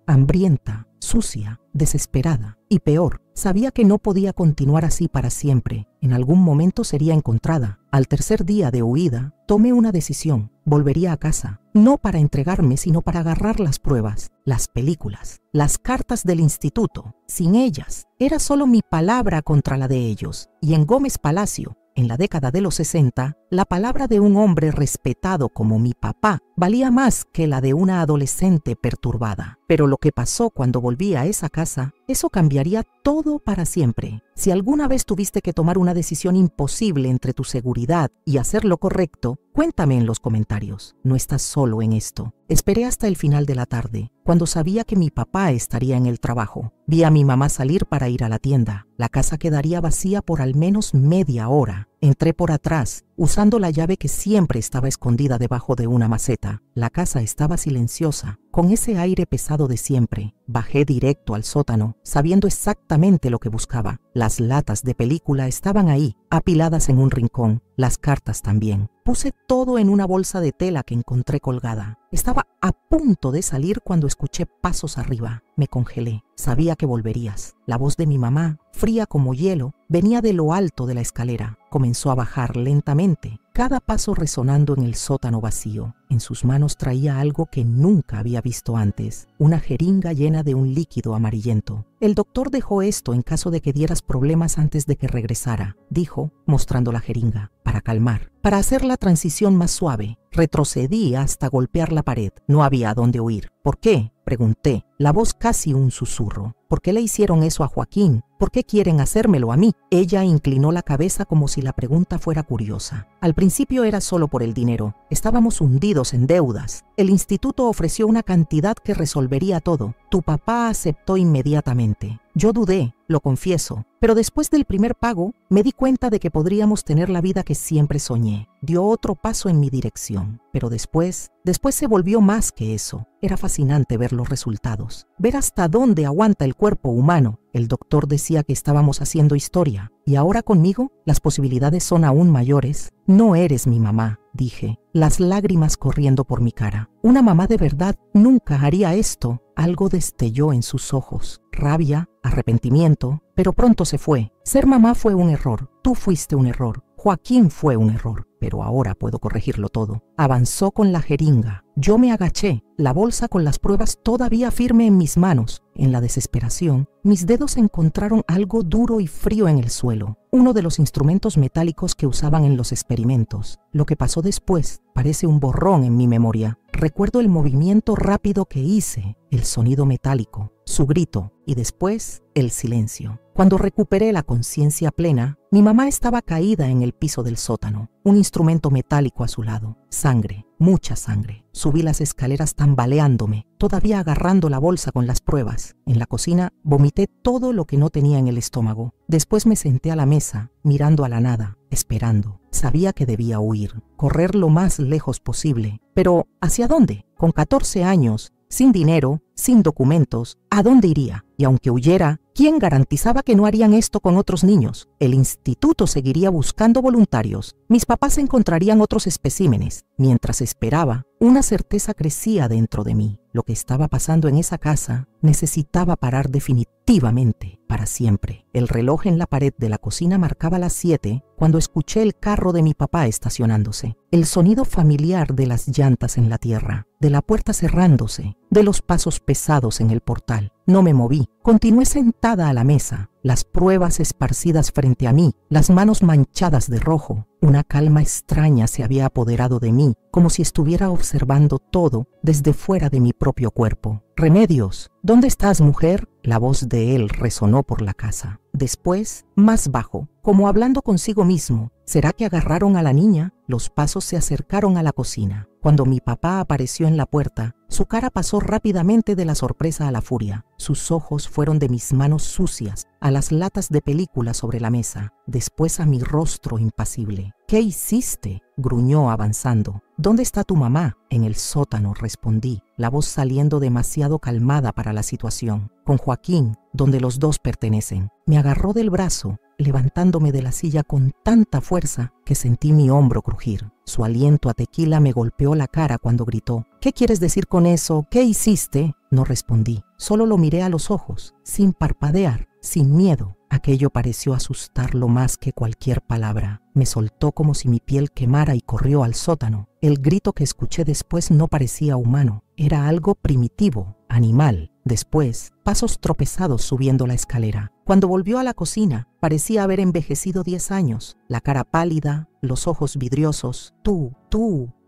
hambrienta, sucia, desesperada. Y peor, sabía que no podía continuar así para siempre. En algún momento sería encontrada. Al tercer día de huida, tomé una decisión. Volvería a casa, no para entregarme, sino para agarrar las pruebas, las películas, las cartas del instituto. Sin ellas, era solo mi palabra contra la de ellos. Y en Gómez Palacio, en la década de los 60, la palabra de un hombre respetado como mi papá valía más que la de una adolescente perturbada. Pero lo que pasó cuando volví a esa casa, eso cambiaría todo para siempre. Si alguna vez tuviste que tomar una decisión imposible entre tu seguridad y hacer lo correcto, cuéntame en los comentarios. No estás solo en esto. Esperé hasta el final de la tarde, cuando sabía que mi papá estaría en el trabajo. Vi a mi mamá salir para ir a la tienda. La casa quedaría vacía por al menos media hora. Entré por atrás, usando la llave que siempre estaba escondida debajo de una maceta. La casa estaba silenciosa, con ese aire pesado de siempre. Bajé directo al sótano, sabiendo exactamente lo que buscaba. Las latas de película estaban ahí, apiladas en un rincón. las cartas también. Puse todo en una bolsa de tela que encontré colgada. Estaba a punto de salir cuando escuché pasos arriba. Me congelé. Sabía que volverías. La voz de mi mamá, fría como hielo, venía de lo alto de la escalera. Comenzó a bajar lentamente, cada paso resonando en el sótano vacío. En sus manos traía algo que nunca había visto antes, una jeringa llena de un líquido amarillento. El doctor dejó esto en caso de que dieras problemas antes de que regresara, dijo, mostrando la jeringa, para calmar, para hacer la transición más suave. Retrocedí hasta golpear la pared. No había a dónde huir. ¿Por qué?, pregunté, la voz casi un susurro. ¿Por qué le hicieron eso a Joaquín? ¿Por qué quieren hacérmelo a mí? Ella inclinó la cabeza como si la pregunta fuera curiosa. Al principio era solo por el dinero. Estábamos hundidos en deudas. El instituto ofreció una cantidad que resolvería todo. Tu papá aceptó inmediatamente. Yo dudé, lo confieso, pero después del primer pago me di cuenta de que podríamos tener la vida que siempre soñé. Dio otro paso en mi dirección, pero después se volvió más que eso. Era fascinante ver los resultados, ver hasta dónde aguanta el cuerpo humano. El doctor decía que estábamos haciendo historia, y ahora conmigo las posibilidades son aún mayores. No eres mi mamá, dije, las lágrimas corriendo por mi cara. Una mamá de verdad nunca haría esto. Algo destelló en sus ojos, rabia, arrepentimiento, pero pronto se fue. Ser mamá fue un error, tú fuiste un error, Joaquín fue un error, pero ahora puedo corregirlo todo. Avanzó con la jeringa. Yo me agaché, la bolsa con las pruebas todavía firme en mis manos. En la desesperación, mis dedos encontraron algo duro y frío en el suelo, uno de los instrumentos metálicos que usaban en los experimentos. Lo que pasó después parece un borrón en mi memoria. Recuerdo el movimiento rápido que hice, el sonido metálico, su grito y después el silencio. Cuando recuperé la conciencia plena, mi mamá estaba caída en el piso del sótano, un instrumento metálico a su lado. Sangre, mucha sangre. Subí las escaleras tambaleándome, todavía agarrando la bolsa con las pruebas. En la cocina vomité todo lo que no tenía en el estómago. Después me senté a la mesa, mirando a la nada, esperando. Sabía que debía huir, correr lo más lejos posible. Pero, ¿hacia dónde? Con 14 años, sin dinero, sin documentos, ¿a dónde iría? Y aunque huyera, ¿quién garantizaba que no harían esto con otros niños? El instituto seguiría buscando voluntarios. Mis papás encontrarían otros especímenes. Mientras esperaba, una certeza crecía dentro de mí. Lo que estaba pasando en esa casa necesitaba parar definitivamente, para siempre. El reloj en la pared de la cocina marcaba las 7 cuando escuché el carro de mi papá estacionándose. El sonido familiar de las llantas en la tierra, de la puerta cerrándose, de los pasos pesados en el portal. No me moví. Continué sentada a la mesa, las pruebas esparcidas frente a mí, las manos manchadas de rojo. Una calma extraña se había apoderado de mí, como si estuviera observando todo desde fuera de mi propio cuerpo. Remedios, ¿dónde estás, mujer? La voz de él resonó por la casa. Después, más bajo, como hablando consigo mismo. ¿Será que agarraron a la niña? Los pasos se acercaron a la cocina. Cuando mi papá apareció en la puerta, su cara pasó rápidamente de la sorpresa a la furia. Sus ojos fueron de mis manos sucias a las latas de película sobre la mesa, después a mi rostro impasible. ¿Qué hiciste?, gruñó avanzando. ¿Dónde está tu mamá? En el sótano, respondí, la voz saliendo demasiado calmada para la situación. Con Joaquín, donde los dos pertenecen. Me agarró del brazo, levantándome de la silla con tanta fuerza que sentí mi hombro crujir. Su aliento a tequila me golpeó la cara cuando gritó. ¿Qué quieres decir con eso? ¿Qué hiciste? No respondí, solo lo miré a los ojos, sin parpadear, sin miedo. Aquello pareció asustarlo más que cualquier palabra. Me soltó como si mi piel quemara y corrió al sótano. El grito que escuché después no parecía humano, era algo primitivo, animal. Después, pasos tropezados subiendo la escalera. Cuando volvió a la cocina, parecía haber envejecido 10 años. La cara pálida, los ojos vidriosos. Tú,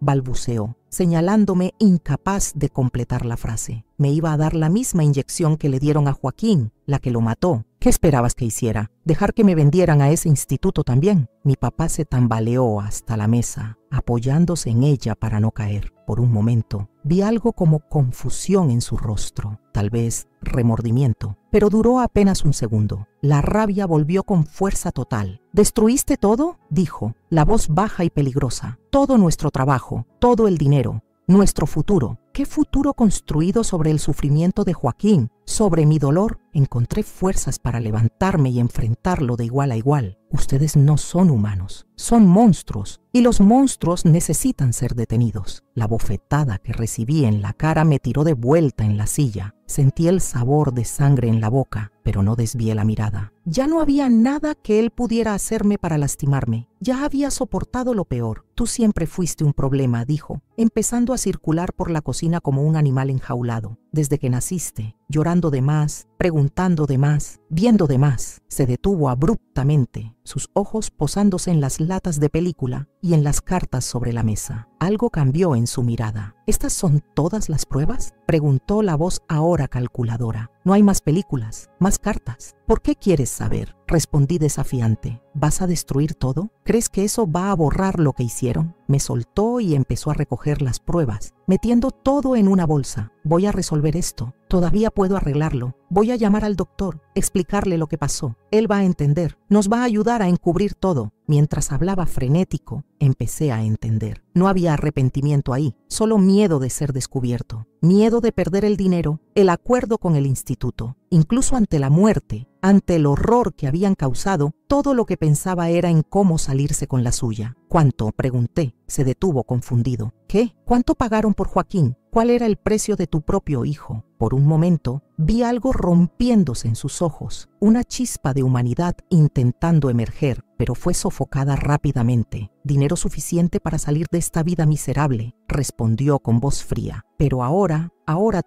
balbuceó, señalándome incapaz de completar la frase. Me iba a dar la misma inyección que le dieron a Joaquín, la que lo mató. ¿Qué esperabas que hiciera? ¿Dejar que me vendieran a ese instituto también? Mi papá se tambaleó hasta la mesa, apoyándose en ella para no caer. Por un momento, vi algo como confusión en su rostro, tal vez remordimiento, pero duró apenas un segundo. La rabia volvió con fuerza total. ¿Destruiste todo?, dijo, la voz baja y peligrosa. Todo nuestro trabajo, todo el dinero, nuestro futuro. ¿Qué futuro construido sobre el sufrimiento de Joaquín, sobre mi dolor, encontré fuerzas para levantarme y enfrentarlo de igual a igual. Ustedes no son humanos, son monstruos, y los monstruos necesitan ser detenidos. La bofetada que recibí en la cara me tiró de vuelta en la silla. Sentí el sabor de sangre en la boca, pero no desvié la mirada. Ya no había nada que él pudiera hacerme para lastimarme. Ya había soportado lo peor. Tú siempre fuiste un problema, dijo, empezando a circular por la cocina como un animal enjaulado. Desde que naciste, llorando de más, preguntando de más, viendo de más. Se detuvo abruptamente, sus ojos posándose en las latas de película y en las cartas sobre la mesa. Algo cambió en su mirada. ¿Estas son todas las pruebas?, preguntó la voz ahora calculadora. No hay más películas, más cartas. ¿Por qué quieres saber?, respondí desafiante. ¿Vas a destruir todo? ¿Crees que eso va a borrar lo que hicieron? Me soltó y empezó a recoger las pruebas, metiendo todo en una bolsa. Voy a resolver esto. Todavía puedo arreglarlo. Voy a llamar al doctor, explicarle lo que pasó. Él va a entender. Nos va a ayudar a encubrir todo. Mientras hablaba frenético, empecé a entender. No había arrepentimiento ahí, solo miedo de ser descubierto. Miedo de perder el dinero, el acuerdo con el instituto. Incluso ante la muerte, ante el horror que habían causado, todo lo que pensaba era en cómo salirse con la suya. ¿Cuánto?, pregunté. Se detuvo confundido. ¿Qué? ¿Cuánto pagaron por Joaquín? ¿Cuál era el precio de tu propio hijo? Por un momento, vi algo rompiéndose en sus ojos, una chispa de humanidad intentando emerger, pero fue sofocada rápidamente. «Dinero suficiente para salir de esta vida miserable», respondió con voz fría. «Pero ahora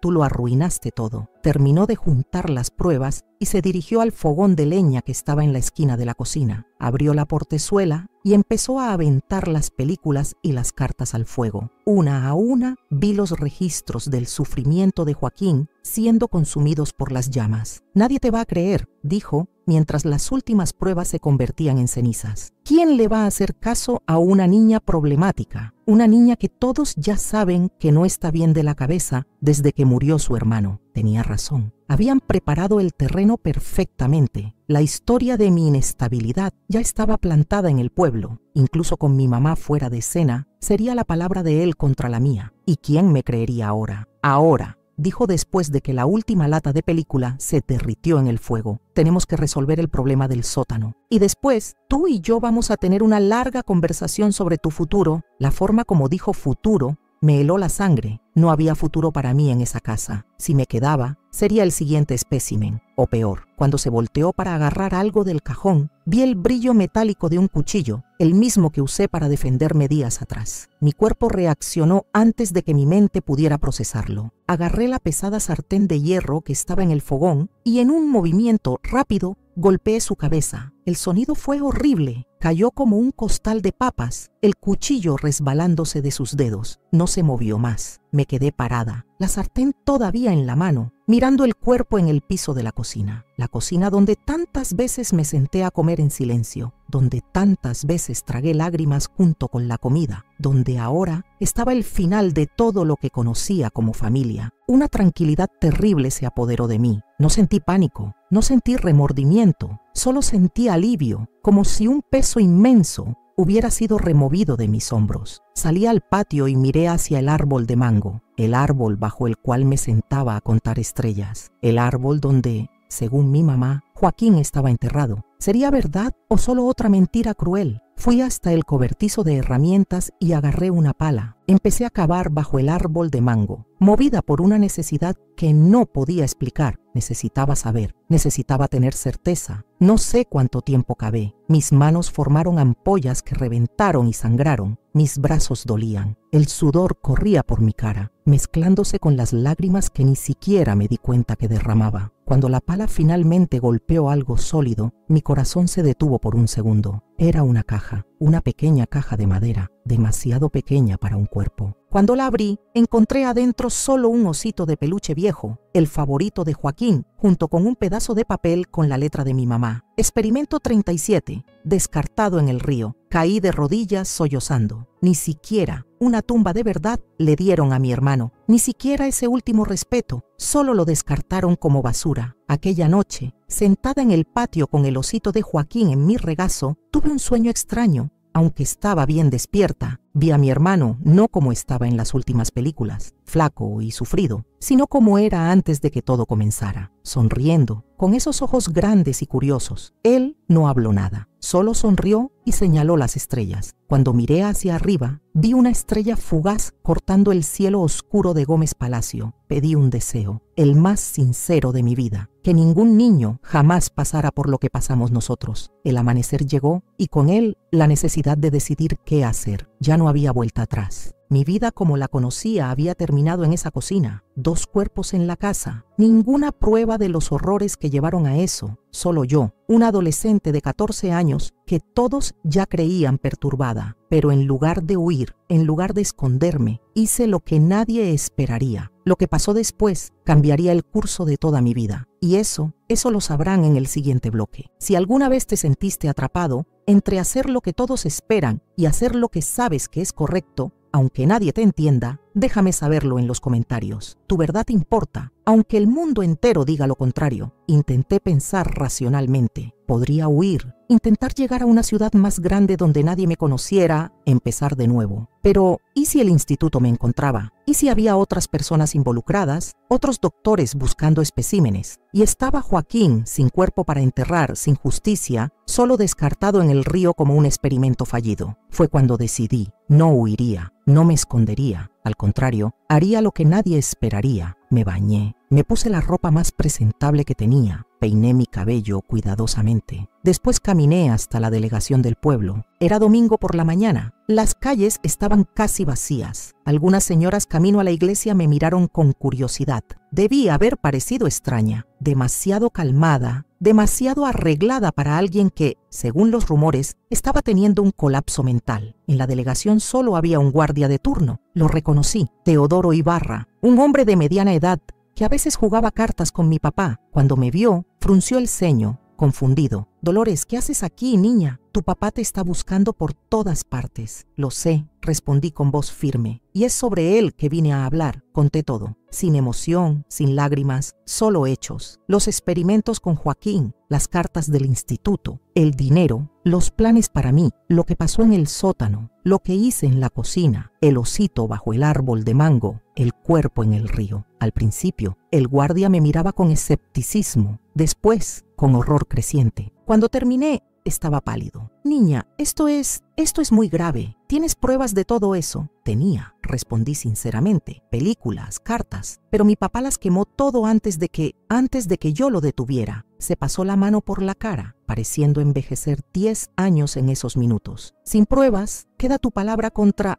tú lo arruinaste todo». Terminó de juntar las pruebas y se dirigió al fogón de leña que estaba en la esquina de la cocina. Abrió la portezuela y empezó a aventar las películas y las cartas al fuego. Una a una vi los registros del sufrimiento de Joaquín siendo consumidos por las llamas. «Nadie te va a creer», dijo, mientras las últimas pruebas se convertían en cenizas. ¿Quién le va a hacer caso a una niña problemática? Una niña que todos ya saben que no está bien de la cabeza desde que murió su hermano. Tenía razón. Habían preparado el terreno perfectamente. La historia de mi inestabilidad ya estaba plantada en el pueblo. Incluso con mi mamá fuera de escena, sería la palabra de él contra la mía. ¿Y quién me creería ahora? Ahora, dijo después de que la última lata de película se derritió en el fuego. Tenemos que resolver el problema del sótano. Y después, tú y yo vamos a tener una larga conversación sobre tu futuro. La forma como dijo futuro me heló la sangre. No había futuro para mí en esa casa. Si me quedaba, sería el siguiente espécimen. O peor, cuando se volteó para agarrar algo del cajón, vi el brillo metálico de un cuchillo, el mismo que usé para defenderme días atrás. Mi cuerpo reaccionó antes de que mi mente pudiera procesarlo. Agarré la pesada sartén de hierro que estaba en el fogón y en un movimiento rápido golpeé su cabeza. El sonido fue horrible. Cayó como un costal de papas, el cuchillo resbalándose de sus dedos. No se movió más. Me quedé parada, la sartén todavía en la mano, mirando el cuerpo en el piso de la cocina donde tantas veces me senté a comer en silencio, donde tantas veces tragué lágrimas junto con la comida, donde ahora estaba el final de todo lo que conocía como familia. Una tranquilidad terrible se apoderó de mí. No sentí pánico, no sentí remordimiento, solo sentí alivio, como si un peso inmenso hubiera sido removido de mis hombros. Salí al patio y miré hacia el árbol de mango, el árbol bajo el cual me sentaba a contar estrellas, el árbol donde, según mi mamá, Joaquín estaba enterrado. ¿Sería verdad o solo otra mentira cruel? Fui hasta el cobertizo de herramientas y agarré una pala. Empecé a cavar bajo el árbol de mango, movida por una necesidad que no podía explicar. Necesitaba saber, necesitaba tener certeza. No sé cuánto tiempo cavé. Mis manos formaron ampollas que reventaron y sangraron. Mis brazos dolían. El sudor corría por mi cara, mezclándose con las lágrimas que ni siquiera me di cuenta que derramaba. Cuando la pala finalmente golpeó algo sólido, mi corazón se detuvo por un segundo. Era una caja, una pequeña caja de madera, demasiado pequeña para un cuerpo. Cuando la abrí, encontré adentro solo un osito de peluche viejo, el favorito de Joaquín, junto con un pedazo de papel con la letra de mi mamá. Experimento 37, descartado en el río. Caí de rodillas sollozando. Ni siquiera una tumba de verdad le dieron a mi hermano, ni siquiera ese último respeto, solo lo descartaron como basura. Aquella noche, sentada en el patio con el osito de Joaquín en mi regazo, tuve un sueño extraño. Aunque estaba bien despierta, Vi a mi hermano no como estaba en las últimas películas, flaco y sufrido, sino como era antes de que todo comenzara, sonriendo, con esos ojos grandes y curiosos. Él no habló nada, solo sonrió y señaló las estrellas. Cuando miré hacia arriba, vi una estrella fugaz cortando el cielo oscuro de Gómez Palacio. Pedí un deseo, el más sincero de mi vida, que ningún niño jamás pasara por lo que pasamos nosotros. El amanecer llegó y con él la necesidad de decidir qué hacer. Ya no había vuelta atrás. Mi vida como la conocía había terminado en esa cocina. 2 cuerpos en la casa. Ninguna prueba de los horrores que llevaron a eso. Solo yo, una adolescente de 14 años que todos ya creían perturbada. Pero en lugar de huir, en lugar de esconderme, hice lo que nadie esperaría. Lo que pasó después cambiaría el curso de toda mi vida. Y eso lo sabrán en el siguiente bloque. Si alguna vez te sentiste atrapado entre hacer lo que todos esperan y hacer lo que sabes que es correcto, aunque nadie te entienda, déjame saberlo en los comentarios. Tu verdad importa, aunque el mundo entero diga lo contrario. Intenté pensar racionalmente. Podría huir, intentar llegar a una ciudad más grande donde nadie me conociera, empezar de nuevo. Pero, ¿y si el instituto me encontraba? ¿Y si había otras personas involucradas? Otros doctores buscando especímenes. Y estaba Joaquín, sin cuerpo para enterrar, sin justicia, solo descartado en el río como un experimento fallido. Fue cuando decidí, no huiría, no me escondería. Al contrario, haría lo que nadie esperaría. Me bañé, me puse la ropa más presentable que tenía, peiné mi cabello cuidadosamente. Después caminé hasta la delegación del pueblo. Era domingo por la mañana. Las calles estaban casi vacías. Algunas señoras camino a la iglesia me miraron con curiosidad. Debí haber parecido extraña, demasiado calmada, demasiado arreglada para alguien que, según los rumores, estaba teniendo un colapso mental. En la delegación solo había un guardia de turno. Lo reconocí, Teodoro Ibarra, un hombre de mediana edad que a veces jugaba cartas con mi papá. Cuando me vio, frunció el ceño, confundido. Dolores, ¿qué haces aquí, niña? Tu papá te está buscando por todas partes. Lo sé, respondí con voz firme. Y es sobre él que vine a hablar. Conté todo, sin emoción, sin lágrimas, solo hechos. Los experimentos con Joaquín, las cartas del instituto, el dinero, los planes para mí, lo que pasó en el sótano, lo que hice en la cocina, el osito bajo el árbol de mango, el cuerpo en el río. Al principio, el guardia me miraba con escepticismo, después, con horror creciente. Cuando terminé, estaba pálido. Niña, esto es muy grave. ¿Tienes pruebas de todo eso? Tenía, respondí sinceramente, películas, cartas, pero mi papá las quemó todo antes de que yo lo detuviera. Se pasó la mano por la cara, pareciendo envejecer 10 años en esos minutos. Sin pruebas, queda tu palabra contra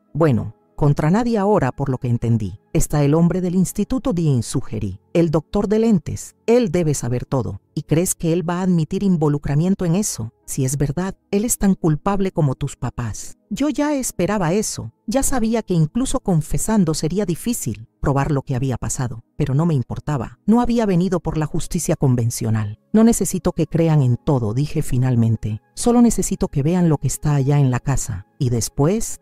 nadie ahora, por lo que entendí. Está el hombre del instituto, sugerí. El doctor de lentes. Él debe saber todo. ¿Y crees que él va a admitir involucramiento en eso? Si es verdad, él es tan culpable como tus papás. Yo ya esperaba eso. Ya sabía que incluso confesando sería difícil probar lo que había pasado. Pero no me importaba. No había venido por la justicia convencional. No necesito que crean en todo, dije finalmente. Solo necesito que vean lo que está allá en la casa. Y después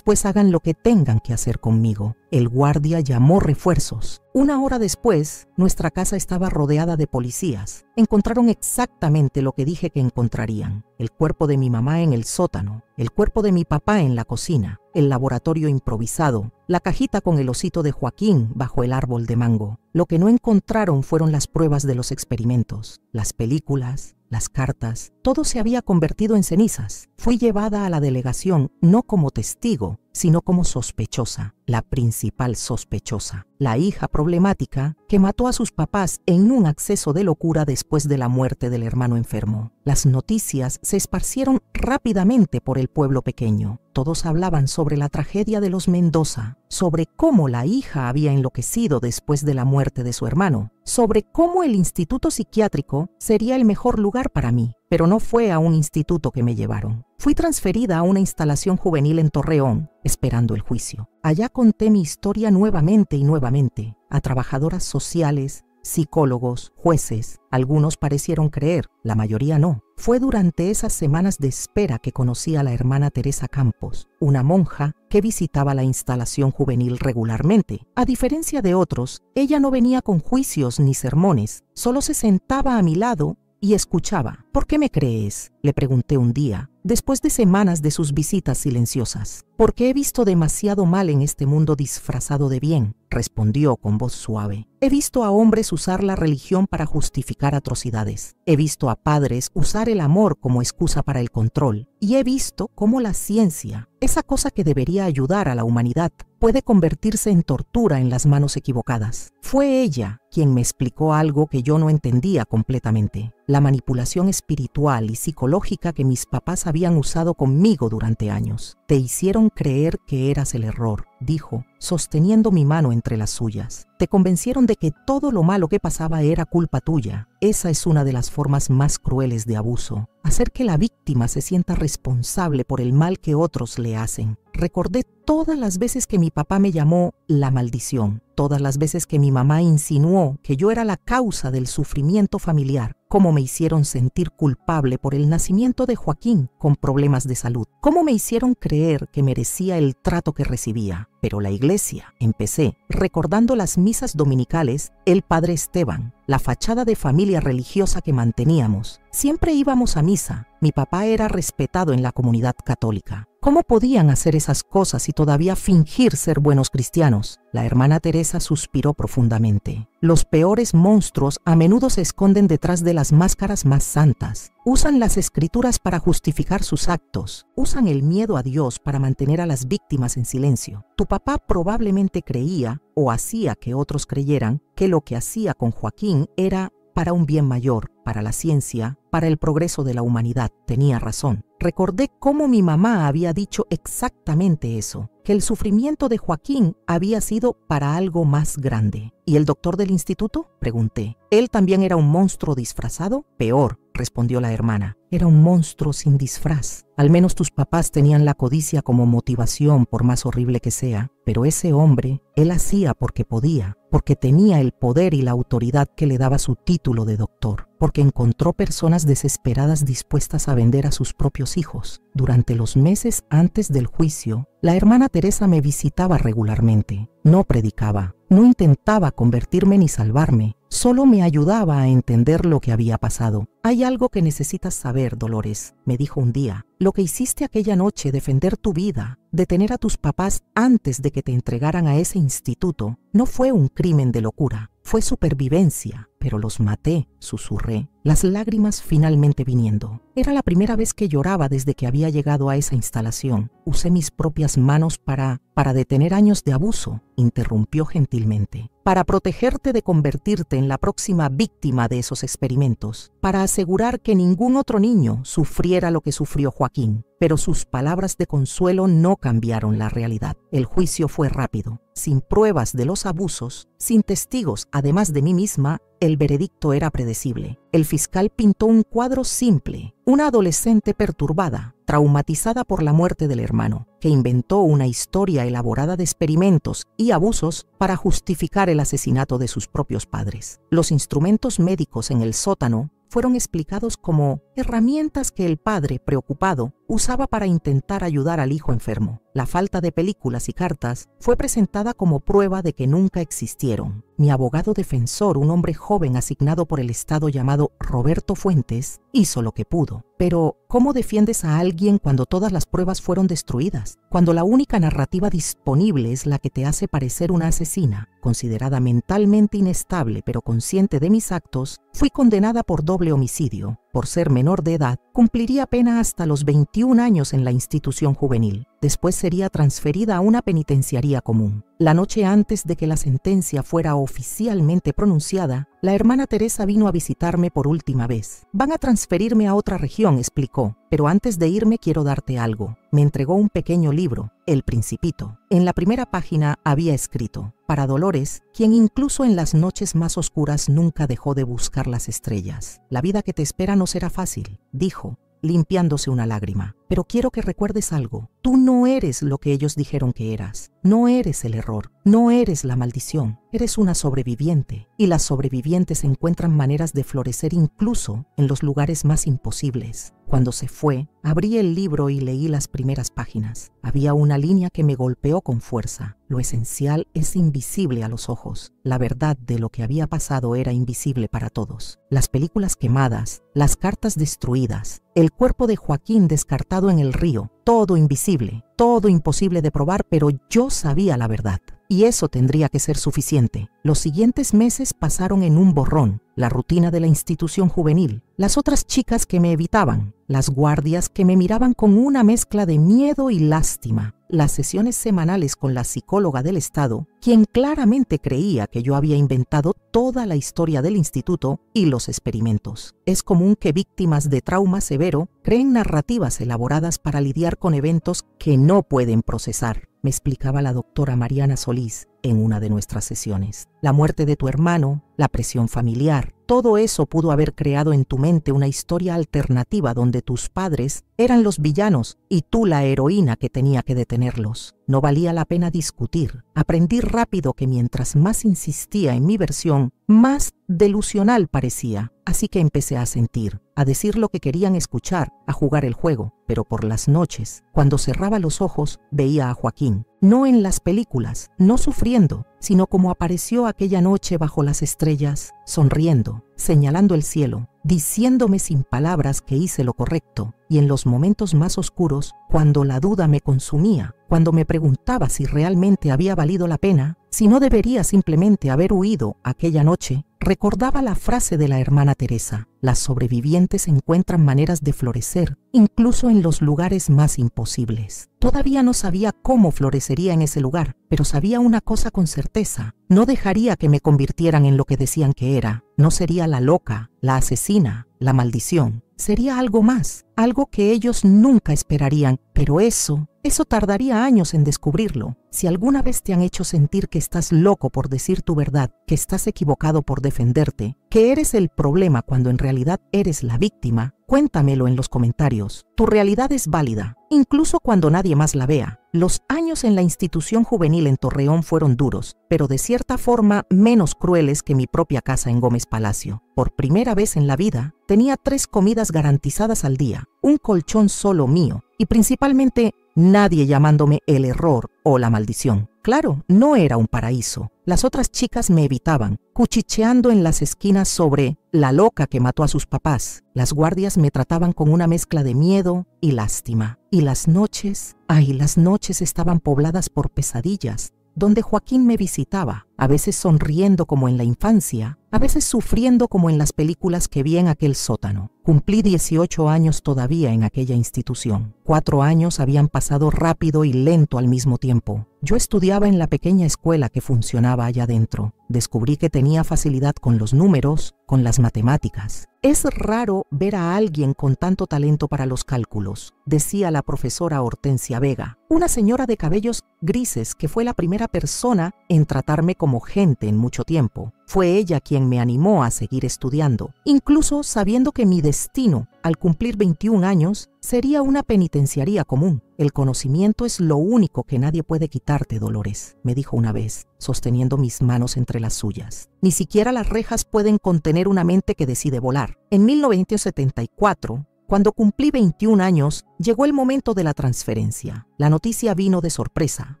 hagan lo que tengan que hacer conmigo. El guardia llamó refuerzos. 1 hora después, nuestra casa estaba rodeada de policías. Encontraron exactamente lo que dije que encontrarían. El cuerpo de mi mamá en el sótano, el cuerpo de mi papá en la cocina, el laboratorio improvisado, la cajita con el osito de Joaquín bajo el árbol de mango. Lo que no encontraron fueron las pruebas de los experimentos, las películas, las cartas. Todo se había convertido en cenizas. Fui llevada a la delegación no como testigo, sino como sospechosa, la principal sospechosa, la hija problemática que mató a sus papás en un acceso de locura después de la muerte del hermano enfermo. Las noticias se esparcieron rápidamente por el pueblo pequeño. Todos hablaban sobre la tragedia de los Mendoza, sobre cómo la hija había enloquecido después de la muerte de su hermano, sobre cómo el instituto psiquiátrico sería el mejor lugar para mí. Pero no fue a un instituto que me llevaron. Fui transferida a una instalación juvenil en Torreón, esperando el juicio. Allá conté mi historia nuevamente y nuevamente a trabajadoras sociales, psicólogos, jueces. Algunos parecieron creer, la mayoría no. Fue durante esas semanas de espera que conocí a la hermana Teresa Campos, una monja que visitaba la instalación juvenil regularmente. A diferencia de otros, ella no venía con juicios ni sermones, solo se sentaba a mi lado y escuchaba. ¿Por qué me crees?, le pregunté un día. después de semanas de sus visitas silenciosas. «Porque he visto demasiado mal en este mundo disfrazado de bien», respondió con voz suave. «He visto a hombres usar la religión para justificar atrocidades. He visto a padres usar el amor como excusa para el control. Y he visto cómo la ciencia, esa cosa que debería ayudar a la humanidad, puede convertirse en tortura en las manos equivocadas. Fue ella quien me explicó algo que yo no entendía completamente: la manipulación espiritual y psicológica que mis papás habían usado conmigo durante años. Te hicieron creer que eras el error», dijo, sosteniendo mi mano entre las suyas. «Te convencieron de que todo lo malo que pasaba era culpa tuya. Esa es una de las formas más crueles de abuso: hacer que la víctima se sienta responsable por el mal que otros le hacen. Recordé todas las veces que mi papá me llamó la maldición, todas las veces que mi mamá insinuó que yo era la causa del sufrimiento familiar, cómo me hicieron sentir culpable por el nacimiento de Joaquín con problemas de salud, cómo me hicieron creer que merecía el trato que recibía. Pero la iglesia», empecé, recordando las misas dominicales, el padre Esteban, la fachada de familia religiosa que manteníamos. Siempre íbamos a misa. Mi papá era respetado en la comunidad católica. ¿Cómo podían hacer esas cosas y todavía fingir ser buenos cristianos? La hermana Teresa suspiró profundamente. «Los peores monstruos a menudo se esconden detrás de las máscaras más santas. Usan las escrituras para justificar sus actos. Usan el miedo a Dios para mantener a las víctimas en silencio. Tu papá probablemente creía, o hacía que otros creyeran, que lo que hacía con Joaquín era para un bien mayor, para la ciencia, para el progreso de la humanidad». Tenía razón. Recordé cómo mi mamá había dicho exactamente eso, que el sufrimiento de Joaquín había sido para algo más grande. «¿Y el doctor del instituto?», pregunté. «¿Él también era un monstruo disfrazado?». «Peor», respondió la hermana. «Era un monstruo sin disfraz. Al menos tus papás tenían la codicia como motivación, por más horrible que sea. Pero ese hombre, él hacía porque podía, porque tenía el poder y la autoridad que le daba su título de doctor, porque encontró personas desesperadas dispuestas a vender a sus propios hijos. Durante los meses antes del juicio, la hermana Teresa me visitaba regularmente. No predicaba, no intentaba convertirme ni salvarme, solo me ayudaba a entender lo que había pasado. «Hay algo que necesitas saber, Dolores», me dijo un día. «Lo que hiciste aquella noche, defender tu vida, detener a tus papás antes de que te entregaran a ese instituto, no fue un crimen de locura, fue supervivencia». «Pero los maté», susurré, las lágrimas finalmente viniendo. Era la primera vez que lloraba desde que había llegado a esa instalación. «Usé mis propias manos para detener años de abuso», interrumpió gentilmente. «Para protegerte de convertirte en la próxima víctima de esos experimentos, para asegurar que ningún otro niño sufriera lo que sufrió Joaquín». Pero sus palabras de consuelo no cambiaron la realidad. El juicio fue rápido. Sin pruebas de los abusos, sin testigos además de mí misma, el veredicto era predecible. El fiscal pintó un cuadro simple: una adolescente perturbada, traumatizada por la muerte del hermano, que inventó una historia elaborada de experimentos y abusos para justificar el asesinato de sus propios padres. Los instrumentos médicos en el sótano fueron explicados como herramientas que el padre, preocupado, usaba para intentar ayudar al hijo enfermo. La falta de películas y cartas fue presentada como prueba de que nunca existieron. Mi abogado defensor, un hombre joven asignado por el Estado llamado Roberto Fuentes, hizo lo que pudo. Pero, ¿cómo defiendes a alguien cuando todas las pruebas fueron destruidas? Cuando la única narrativa disponible es la que te hace parecer una asesina. Considerada mentalmente inestable pero consciente de mis actos, fui condenada por doble homicidio. Por ser menor de edad, cumpliría pena hasta los 21 años en la institución juvenil. Después sería transferida a una penitenciaría común. La noche antes de que la sentencia fuera oficialmente pronunciada, la hermana Teresa vino a visitarme por última vez. «Van a transferirme a otra región», explicó, «pero antes de irme quiero darte algo». Me entregó un pequeño libro, El Principito. En la primera página había escrito: «Para Dolores, quien incluso en las noches más oscuras nunca dejó de buscar las estrellas. La vida que te espera no será fácil», dijo, limpiándose una lágrima. «Pero quiero que recuerdes algo. Tú no eres lo que ellos dijeron que eras. No eres el error. No eres la maldición. Eres una sobreviviente. Y las sobrevivientes encuentran maneras de florecer incluso en los lugares más imposibles». Cuando se fue, abrí el libro y leí las primeras páginas. Había una línea que me golpeó con fuerza. Lo esencial es invisible a los ojos. La verdad de lo que había pasado era invisible para todos. Las películas quemadas, las cartas destruidas, el cuerpo de Joaquín descartado estado en el río, todo invisible, todo imposible de probar, pero yo sabía la verdad. Y eso tendría que ser suficiente. Los siguientes meses pasaron en un borrón. La rutina de la institución juvenil, las otras chicas que me evitaban, las guardias que me miraban con una mezcla de miedo y lástima, las sesiones semanales con la psicóloga del estado, quien claramente creía que yo había inventado toda la historia del instituto y los experimentos. Es común que víctimas de trauma severo creen narrativas elaboradas para lidiar con eventos que no pueden procesar, me explicaba la doctora Mariana Solís en una de nuestras sesiones. La muerte de tu hermano, la presión familiar, todo eso pudo haber creado en tu mente una historia alternativa donde tus padres eran los villanos y tú la heroína que tenía que detenerlos. No valía la pena discutir. Aprendí rápido que mientras más insistía en mi versión, más delusional parecía. Así que empecé a sentir, a decir lo que querían escuchar, a jugar el juego. Pero por las noches, cuando cerraba los ojos, veía a Joaquín. No en las películas, no sufriendo, sino como apareció aquella noche bajo las estrellas, sonriendo, señalando el cielo, diciéndome sin palabras que hice lo correcto. Y en los momentos más oscuros, cuando la duda me consumía, cuando me preguntaba si realmente había valido la pena, si no debería simplemente haber huido aquella noche, recordaba la frase de la hermana Teresa: las sobrevivientes encuentran maneras de florecer, incluso en los lugares más imposibles. Todavía no sabía cómo florecería en ese lugar, pero sabía una cosa con certeza: no dejaría que me convirtieran en lo que decían que era. No sería la loca, la asesina, la maldición. Sería algo más, algo que ellos nunca esperarían, pero eso tardaría años en descubrirlo. Si alguna vez te han hecho sentir que estás loco por decir tu verdad, que estás equivocado por defenderte, que eres el problema cuando en realidad eres la víctima, cuéntamelo en los comentarios. Tu realidad es válida, incluso cuando nadie más la vea. Los años en la institución juvenil en Torreón fueron duros, pero de cierta forma menos crueles que mi propia casa en Gómez Palacio. Por primera vez en la vida, tenía 3 comidas garantizadas al día, un colchón solo mío y principalmente nadie llamándome el error o la maldición. Claro, no era un paraíso. Las otras chicas me evitaban, cuchicheando en las esquinas sobre la loca que mató a sus papás. Las guardias me trataban con una mezcla de miedo y lástima. Y las noches, las noches estaban pobladas por pesadillas, donde Joaquín me visitaba, a veces sonriendo como en la infancia, a veces sufriendo como en las películas que vi en aquel sótano. Cumplí 18 años todavía en aquella institución. 4 años habían pasado rápido y lento al mismo tiempo. Yo estudiaba en la pequeña escuela que funcionaba allá dentro. Descubrí que tenía facilidad con los números, con las matemáticas. Es raro ver a alguien con tanto talento para los cálculos, decía la profesora Hortensia Vega, una señora de cabellos grises que fue la primera persona en tratarme como gente en mucho tiempo. Fue ella quien me animó a seguir estudiando, incluso sabiendo que mi destino, al cumplir 21 años, sería una penitenciaría común. El conocimiento es lo único que nadie puede quitarte, Dolores, me dijo una vez, sosteniendo mis manos entre las suyas. Ni siquiera las rejas pueden contener una mente que decide volar. En 1974, cuando cumplí 21 años, llegó el momento de la transferencia. La noticia vino de sorpresa.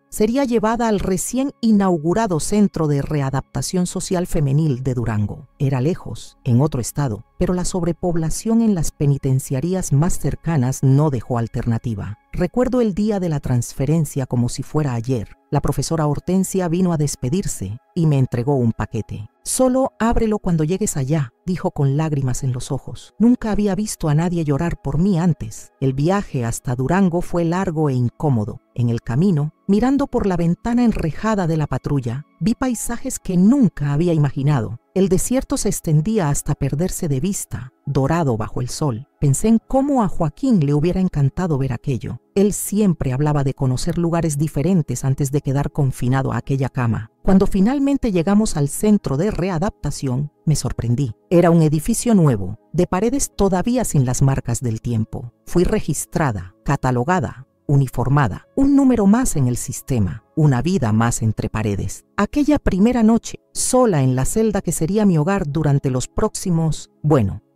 Sería llevada al recién inaugurado Centro de Readaptación Social Femenil de Durango. Era lejos, en otro estado, pero la sobrepoblación en las penitenciarías más cercanas no dejó alternativa. Recuerdo el día de la transferencia como si fuera ayer. La profesora Hortensia vino a despedirse y me entregó un paquete. «Solo ábrelo cuando llegues allá», dijo con lágrimas en los ojos. Nunca había visto a nadie llorar por mí antes. El viaje hasta Durango fue largo e incómodo. En el camino, mirando por la ventana enrejada de la patrulla, vi paisajes que nunca había imaginado. El desierto se extendía hasta perderse de vista, dorado bajo el sol. Pensé en cómo a Joaquín le hubiera encantado ver aquello. Él siempre hablaba de conocer lugares diferentes antes de quedar confinado a aquella cama. Cuando finalmente llegamos al centro de readaptación, me sorprendí. Era un edificio nuevo, de paredes todavía sin las marcas del tiempo. Fui registrada, catalogada, uniformada, un número más en el sistema, una vida más entre paredes. Aquella primera noche, sola en la celda que sería mi hogar durante los próximos,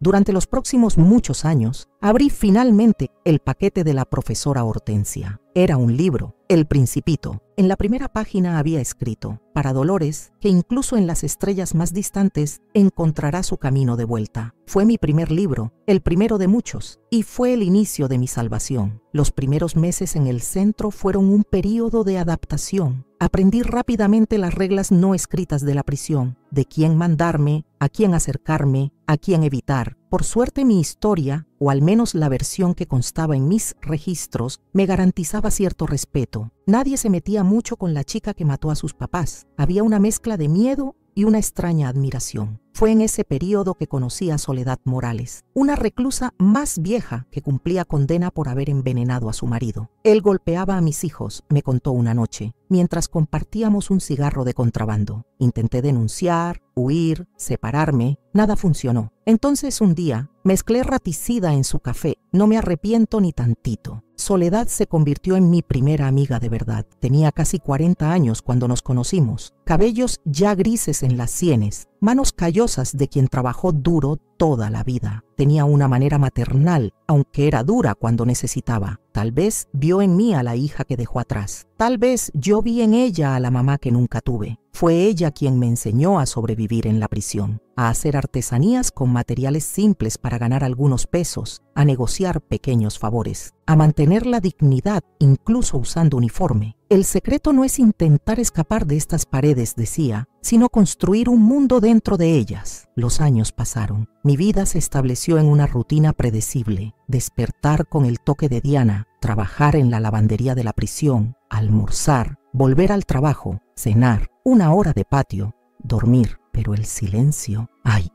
Durante los próximos muchos años, abrí finalmente el paquete de la profesora Hortensia. Era un libro, El Principito. En la primera página había escrito, para Dolores, que incluso en las estrellas más distantes encontrará su camino de vuelta. Fue mi primer libro, el primero de muchos, y fue el inicio de mi salvación. Los primeros meses en el centro fueron un período de adaptación. Aprendí rápidamente las reglas no escritas de la prisión, de quién mandarme, a quién acercarme, a quién evitar. Por suerte mi historia, o al menos la versión que constaba en mis registros, me garantizaba cierto respeto. Nadie se metía mucho con la chica que mató a sus papás. Había una mezcla de miedo y una extraña admiración. Fue en ese período que conocí a Soledad Morales, una reclusa más vieja que cumplía condena por haber envenenado a su marido. Él golpeaba a mis hijos, me contó una noche, mientras compartíamos un cigarro de contrabando. Intenté denunciar, huir, separarme, nada funcionó. Entonces un día, mezclé raticida en su café. No me arrepiento ni tantito. Soledad se convirtió en mi primera amiga de verdad. Tenía casi 40 años cuando nos conocimos, cabellos ya grises en las sienes, manos callosas de quien trabajó duro toda la vida. Tenía una manera maternal, aunque era dura cuando necesitaba. Tal vez vio en mí a la hija que dejó atrás. Tal vez yo vi en ella a la mamá que nunca tuve. Fue ella quien me enseñó a sobrevivir en la prisión, a hacer artesanías con materiales simples para ganar algunos pesos, a negociar pequeños favores, a mantener la dignidad incluso usando uniforme. El secreto no es intentar escapar de estas paredes, decía, sino construir un mundo dentro de ellas. Los años pasaron. Mi vida se estableció en una rutina predecible. Despertar con el toque de Diana, trabajar en la lavandería de la prisión, almorzar, volver al trabajo, cenar, 1 hora de patio, dormir. Pero el silencio,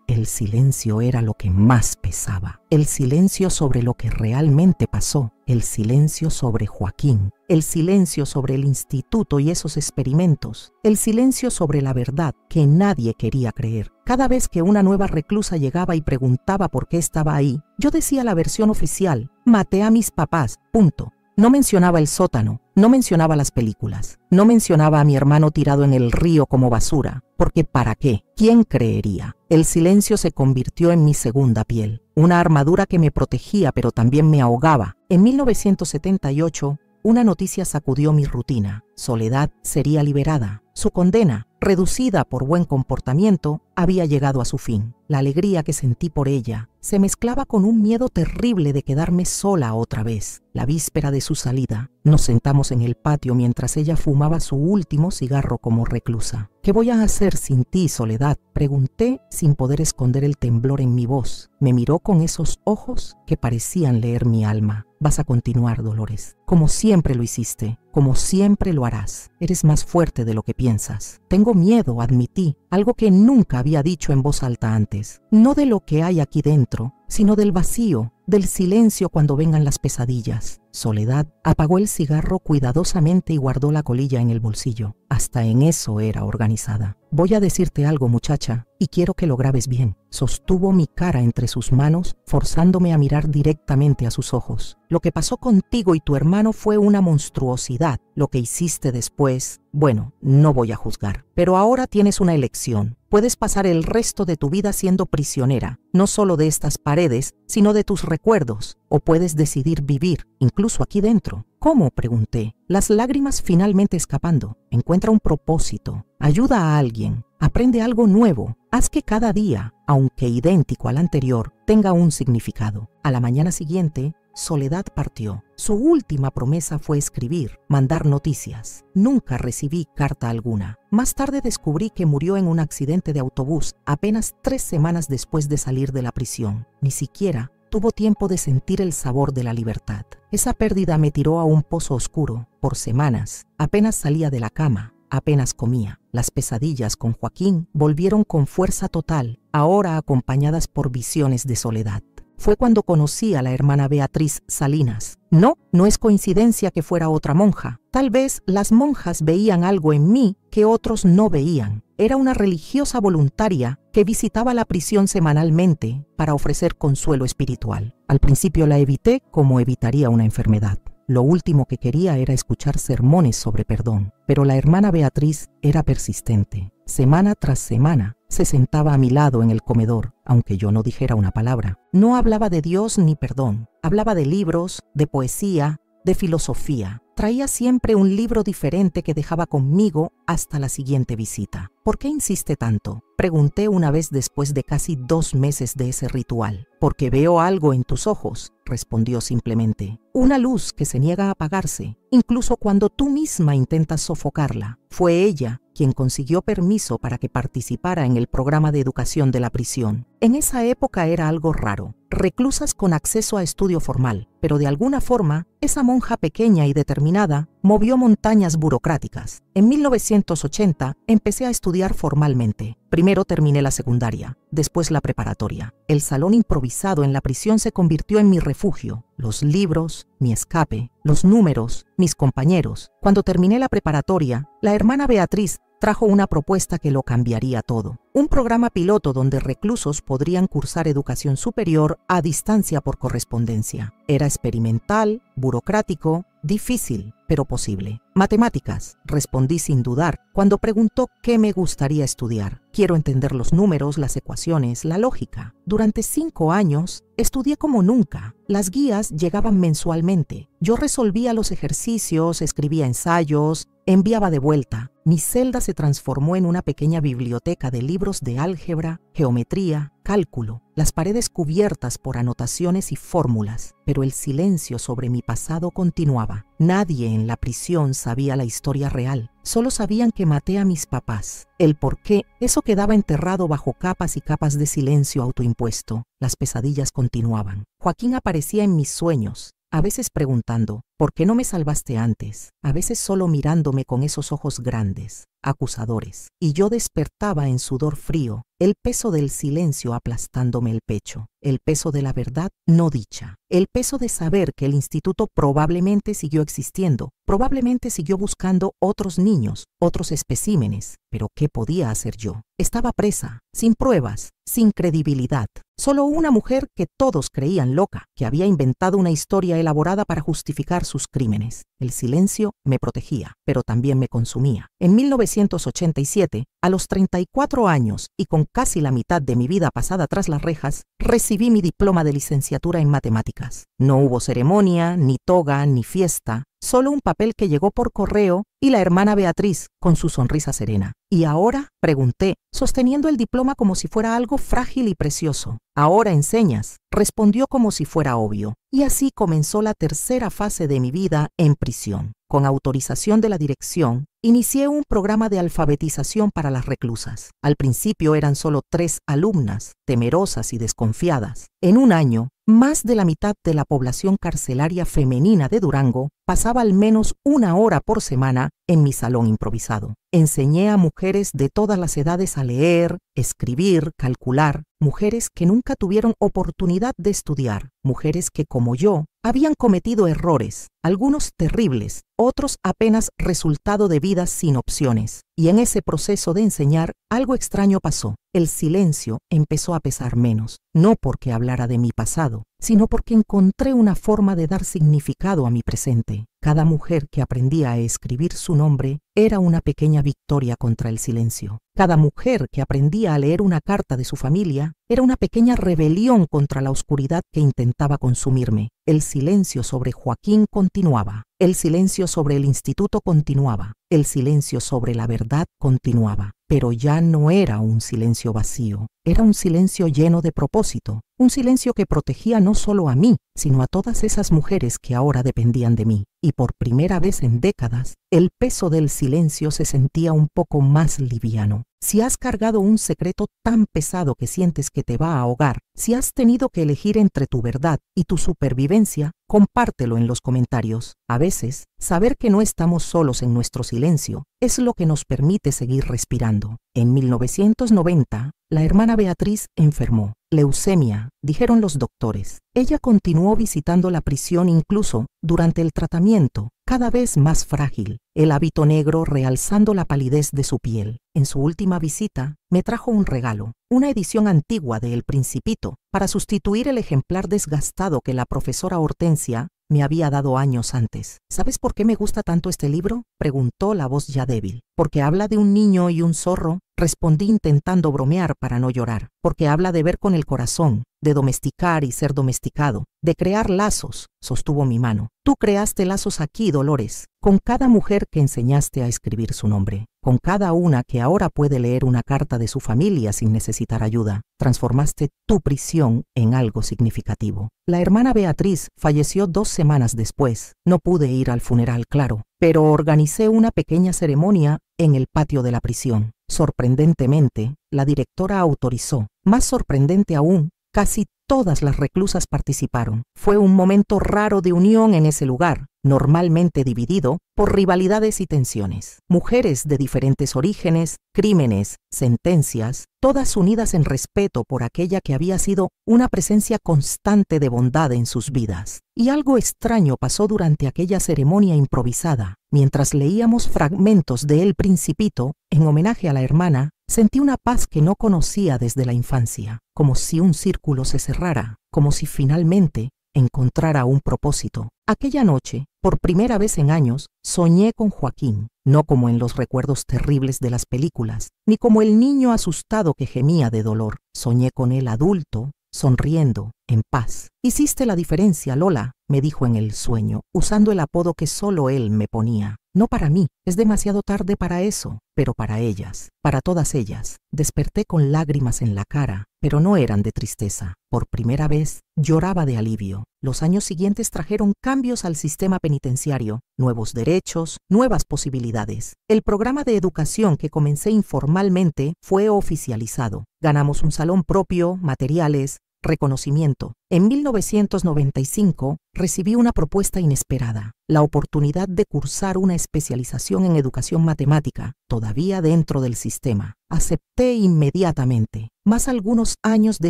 el silencio era lo que más pesaba. El silencio sobre lo que realmente pasó, el silencio sobre Joaquín, el silencio sobre el instituto y esos experimentos, el silencio sobre la verdad que nadie quería creer. Cada vez que una nueva reclusa llegaba y preguntaba por qué estaba ahí, yo decía la versión oficial: maté a mis papás, punto. No mencionaba el sótano, no mencionaba las películas, no mencionaba a mi hermano tirado en el río como basura, porque ¿para qué? ¿Quién creería? El silencio se convirtió en mi segunda piel, una armadura que me protegía pero también me ahogaba. En 1978, una noticia sacudió mi rutina. Soledad sería liberada. Su condena, reducida por buen comportamiento, había llegado a su fin. La alegría que sentí por ella se mezclaba con un miedo terrible de quedarme sola otra vez. La víspera de su salida, nos sentamos en el patio mientras ella fumaba su último cigarro como reclusa. ¿Qué voy a hacer sin ti, Soledad?, pregunté sin poder esconder el temblor en mi voz. Me miró con esos ojos que parecían leer mi alma. Vas a continuar, Dolores, como siempre lo hiciste, como siempre lo harás. Eres más fuerte de lo que piensas. Tengo miedo, admití, algo que nunca había dicho en voz alta antes. No de lo que hay aquí dentro, sino del vacío, del silencio cuando vengan las pesadillas. Soledad apagó el cigarro cuidadosamente y guardó la colilla en el bolsillo. Hasta en eso era organizada. Voy a decirte algo, muchacha, y quiero que lo grabes bien. Sostuvo mi cara entre sus manos, forzándome a mirar directamente a sus ojos. Lo que pasó contigo y tu hermano fue una monstruosidad. Lo que hiciste después, bueno, no voy a juzgar. Pero ahora tienes una elección. Puedes pasar el resto de tu vida siendo prisionera, no solo de estas paredes, sino de tus recuerdos, o puedes decidir vivir, incluso aquí dentro. ¿Cómo?, pregunté, las lágrimas finalmente escapando. Encuentra un propósito, ayuda a alguien, aprende algo nuevo, haz que cada día, aunque idéntico al anterior, tenga un significado. A la mañana siguiente, Soledad partió. Su última promesa fue escribir, mandar noticias. Nunca recibí carta alguna. Más tarde descubrí que murió en un accidente de autobús apenas 3 semanas después de salir de la prisión. Ni siquiera tuvo tiempo de sentir el sabor de la libertad. Esa pérdida me tiró a un pozo oscuro. Por semanas, apenas salía de la cama, apenas comía. Las pesadillas con Joaquín volvieron con fuerza total, ahora acompañadas por visiones de soledad. Fue cuando conocí a la hermana Beatriz Salinas. No es coincidencia que fuera otra monja. Tal vez las monjas veían algo en mí que otros no veían. Era una religiosa voluntaria que visitaba la prisión semanalmente para ofrecer consuelo espiritual. Al principio la evité como evitaría una enfermedad. Lo último que quería era escuchar sermones sobre perdón, pero la hermana Beatriz era persistente. Semana tras semana se sentaba a mi lado en el comedor, aunque yo no dijera una palabra. No hablaba de Dios ni perdón. Hablaba de libros, de poesía, de filosofía. Traía siempre un libro diferente que dejaba conmigo hasta la siguiente visita. ¿Por qué insiste tanto?, pregunté una vez después de casi 2 meses de ese ritual. Porque veo algo en tus ojos, respondió simplemente. Una luz que se niega a apagarse, incluso cuando tú misma intentas sofocarla. Fue ella quien consiguió permiso para que participara en el programa de educación de la prisión. En esa época era algo raro. Reclusas con acceso a estudio formal, pero de alguna forma, esa monja pequeña y determinada movió montañas burocráticas. En 1980 empecé a estudiar formalmente. Primero terminé la secundaria, después la preparatoria. El salón improvisado en la prisión se convirtió en mi refugio. Los libros, mi escape, los números, mis compañeros. Cuando terminé la preparatoria, la hermana Beatriz trajo una propuesta que lo cambiaría todo. Un programa piloto donde reclusos podrían cursar educación superior a distancia por correspondencia. Era experimental, burocrático, difícil, pero posible. Matemáticas, respondí sin dudar cuando preguntó qué me gustaría estudiar. Quiero entender los números, las ecuaciones, la lógica. Durante 5 años estudié como nunca. Las guías llegaban mensualmente. Yo resolvía los ejercicios, escribía ensayos, enviaba de vuelta. Mi celda se transformó en una pequeña biblioteca de libros de álgebra, geometría, cálculo, las paredes cubiertas por anotaciones y fórmulas, pero el silencio sobre mi pasado continuaba. Nadie en la prisión sabía la historia real, solo sabían que maté a mis papás. El por qué, eso quedaba enterrado bajo capas y capas de silencio autoimpuesto. Las pesadillas continuaban. Joaquín aparecía en mis sueños, a veces preguntando, ¿por qué no me salvaste antes? A veces solo mirándome con esos ojos grandes, acusadores. Y yo despertaba en sudor frío, el peso del silencio aplastándome el pecho, el peso de la verdad no dicha, el peso de saber que el instituto probablemente siguió existiendo, probablemente siguió buscando otros niños, otros especímenes. Pero ¿qué podía hacer yo? Estaba presa, sin pruebas, sin credibilidad. Solo una mujer que todos creían loca, que había inventado una historia elaborada para justificar sus crímenes. El silencio me protegía, pero también me consumía. En 1987, a los 34 años y con casi la mitad de mi vida pasada tras las rejas, recibí mi diploma de licenciatura en matemáticas. No hubo ceremonia, ni toga, ni fiesta, solo un papel que llegó por correo y la hermana Beatriz con su sonrisa serena. ¿Y ahora?, pregunté, sosteniendo el diploma como si fuera algo frágil y precioso. Ahora enseñas, respondió como si fuera obvio. Y así comenzó la tercera fase de mi vida en prisión. Con autorización de la dirección, inicié un programa de alfabetización para las reclusas. Al principio eran solo 3 alumnas, temerosas y desconfiadas. En un año, más de la mitad de la población carcelaria femenina de Durango pasaba al menos 1 hora por semana en mi salón improvisado. Enseñé a mujeres de todas las edades a leer, escribir, calcular, mujeres que nunca tuvieron oportunidad de estudiar, mujeres que, como yo, habían cometido errores, algunos terribles, otros apenas resultado de vidas sin opciones. Y en ese proceso de enseñar, algo extraño pasó. El silencio empezó a pesar menos, no porque hablara de mi pasado, sino porque encontré una forma de dar significado a mi presente. Cada mujer que aprendía a escribir su nombre era una pequeña victoria contra el silencio. Cada mujer que aprendía a leer una carta de su familia era una pequeña rebelión contra la oscuridad que intentaba consumirme. El silencio sobre Joaquín continuaba. El silencio sobre el instituto continuaba. El silencio sobre la verdad continuaba. Pero ya no era un silencio vacío. Era un silencio lleno de propósito. Un silencio que protegía no solo a mí, sino a todas esas mujeres que ahora dependían de mí. Y por primera vez en décadas, el peso del silencio se sentía un poco más liviano. Si has cargado un secreto tan pesado que sientes que te va a ahogar, si has tenido que elegir entre tu verdad y tu supervivencia, compártelo en los comentarios. A veces, saber que no estamos solos en nuestro silencio es lo que nos permite seguir respirando. En 1990, la hermana Beatriz enfermó. Leucemia, dijeron los doctores. Ella continuó visitando la prisión incluso durante el tratamiento, cada vez más frágil, el hábito negro realzando la palidez de su piel. En su última visita, me trajo un regalo, una edición antigua de El Principito, para sustituir el ejemplar desgastado que la profesora Hortensia me había dado años antes. ¿Sabes por qué me gusta tanto este libro?, preguntó la voz ya débil. Porque habla de un niño y un zorro, respondí intentando bromear para no llorar, porque habla de ver con el corazón, de domesticar y ser domesticado, de crear lazos, sostuvo mi mano. Tú creaste lazos aquí, Dolores, con cada mujer que enseñaste a escribir su nombre, con cada una que ahora puede leer una carta de su familia sin necesitar ayuda. Transformaste tu prisión en algo significativo. La hermana Beatriz falleció 2 semanas después. No pude ir al funeral, claro, pero organicé una pequeña ceremonia en el patio de la prisión. Sorprendentemente, la directora autorizó. Más sorprendente aún, casi todas las reclusas participaron. Fue un momento raro de unión en ese lugar, normalmente dividido por rivalidades y tensiones. Mujeres de diferentes orígenes, crímenes, sentencias, todas unidas en respeto por aquella que había sido una presencia constante de bondad en sus vidas. Y algo extraño pasó durante aquella ceremonia improvisada. Mientras leíamos fragmentos de El Principito, en homenaje a la hermana, sentí una paz que no conocía desde la infancia, como si un círculo se cerrara, como si finalmente encontrara un propósito. Aquella noche, por primera vez en años, soñé con Joaquín, no como en los recuerdos terribles de las películas, ni como el niño asustado que gemía de dolor. Soñé con él adulto, sonriendo, en paz. Hiciste la diferencia, Lola, me dijo en el sueño, usando el apodo que solo él me ponía. No para mí, es demasiado tarde para eso, pero para ellas, para todas ellas. Desperté con lágrimas en la cara, pero no eran de tristeza. Por primera vez, lloraba de alivio. Los años siguientes trajeron cambios al sistema penitenciario, nuevos derechos, nuevas posibilidades. El programa de educación que comencé informalmente fue oficializado. Ganamos un salón propio, materiales, reconocimiento. En 1995 recibí una propuesta inesperada, la oportunidad de cursar una especialización en educación matemática, todavía dentro del sistema. Acepté inmediatamente, más algunos años de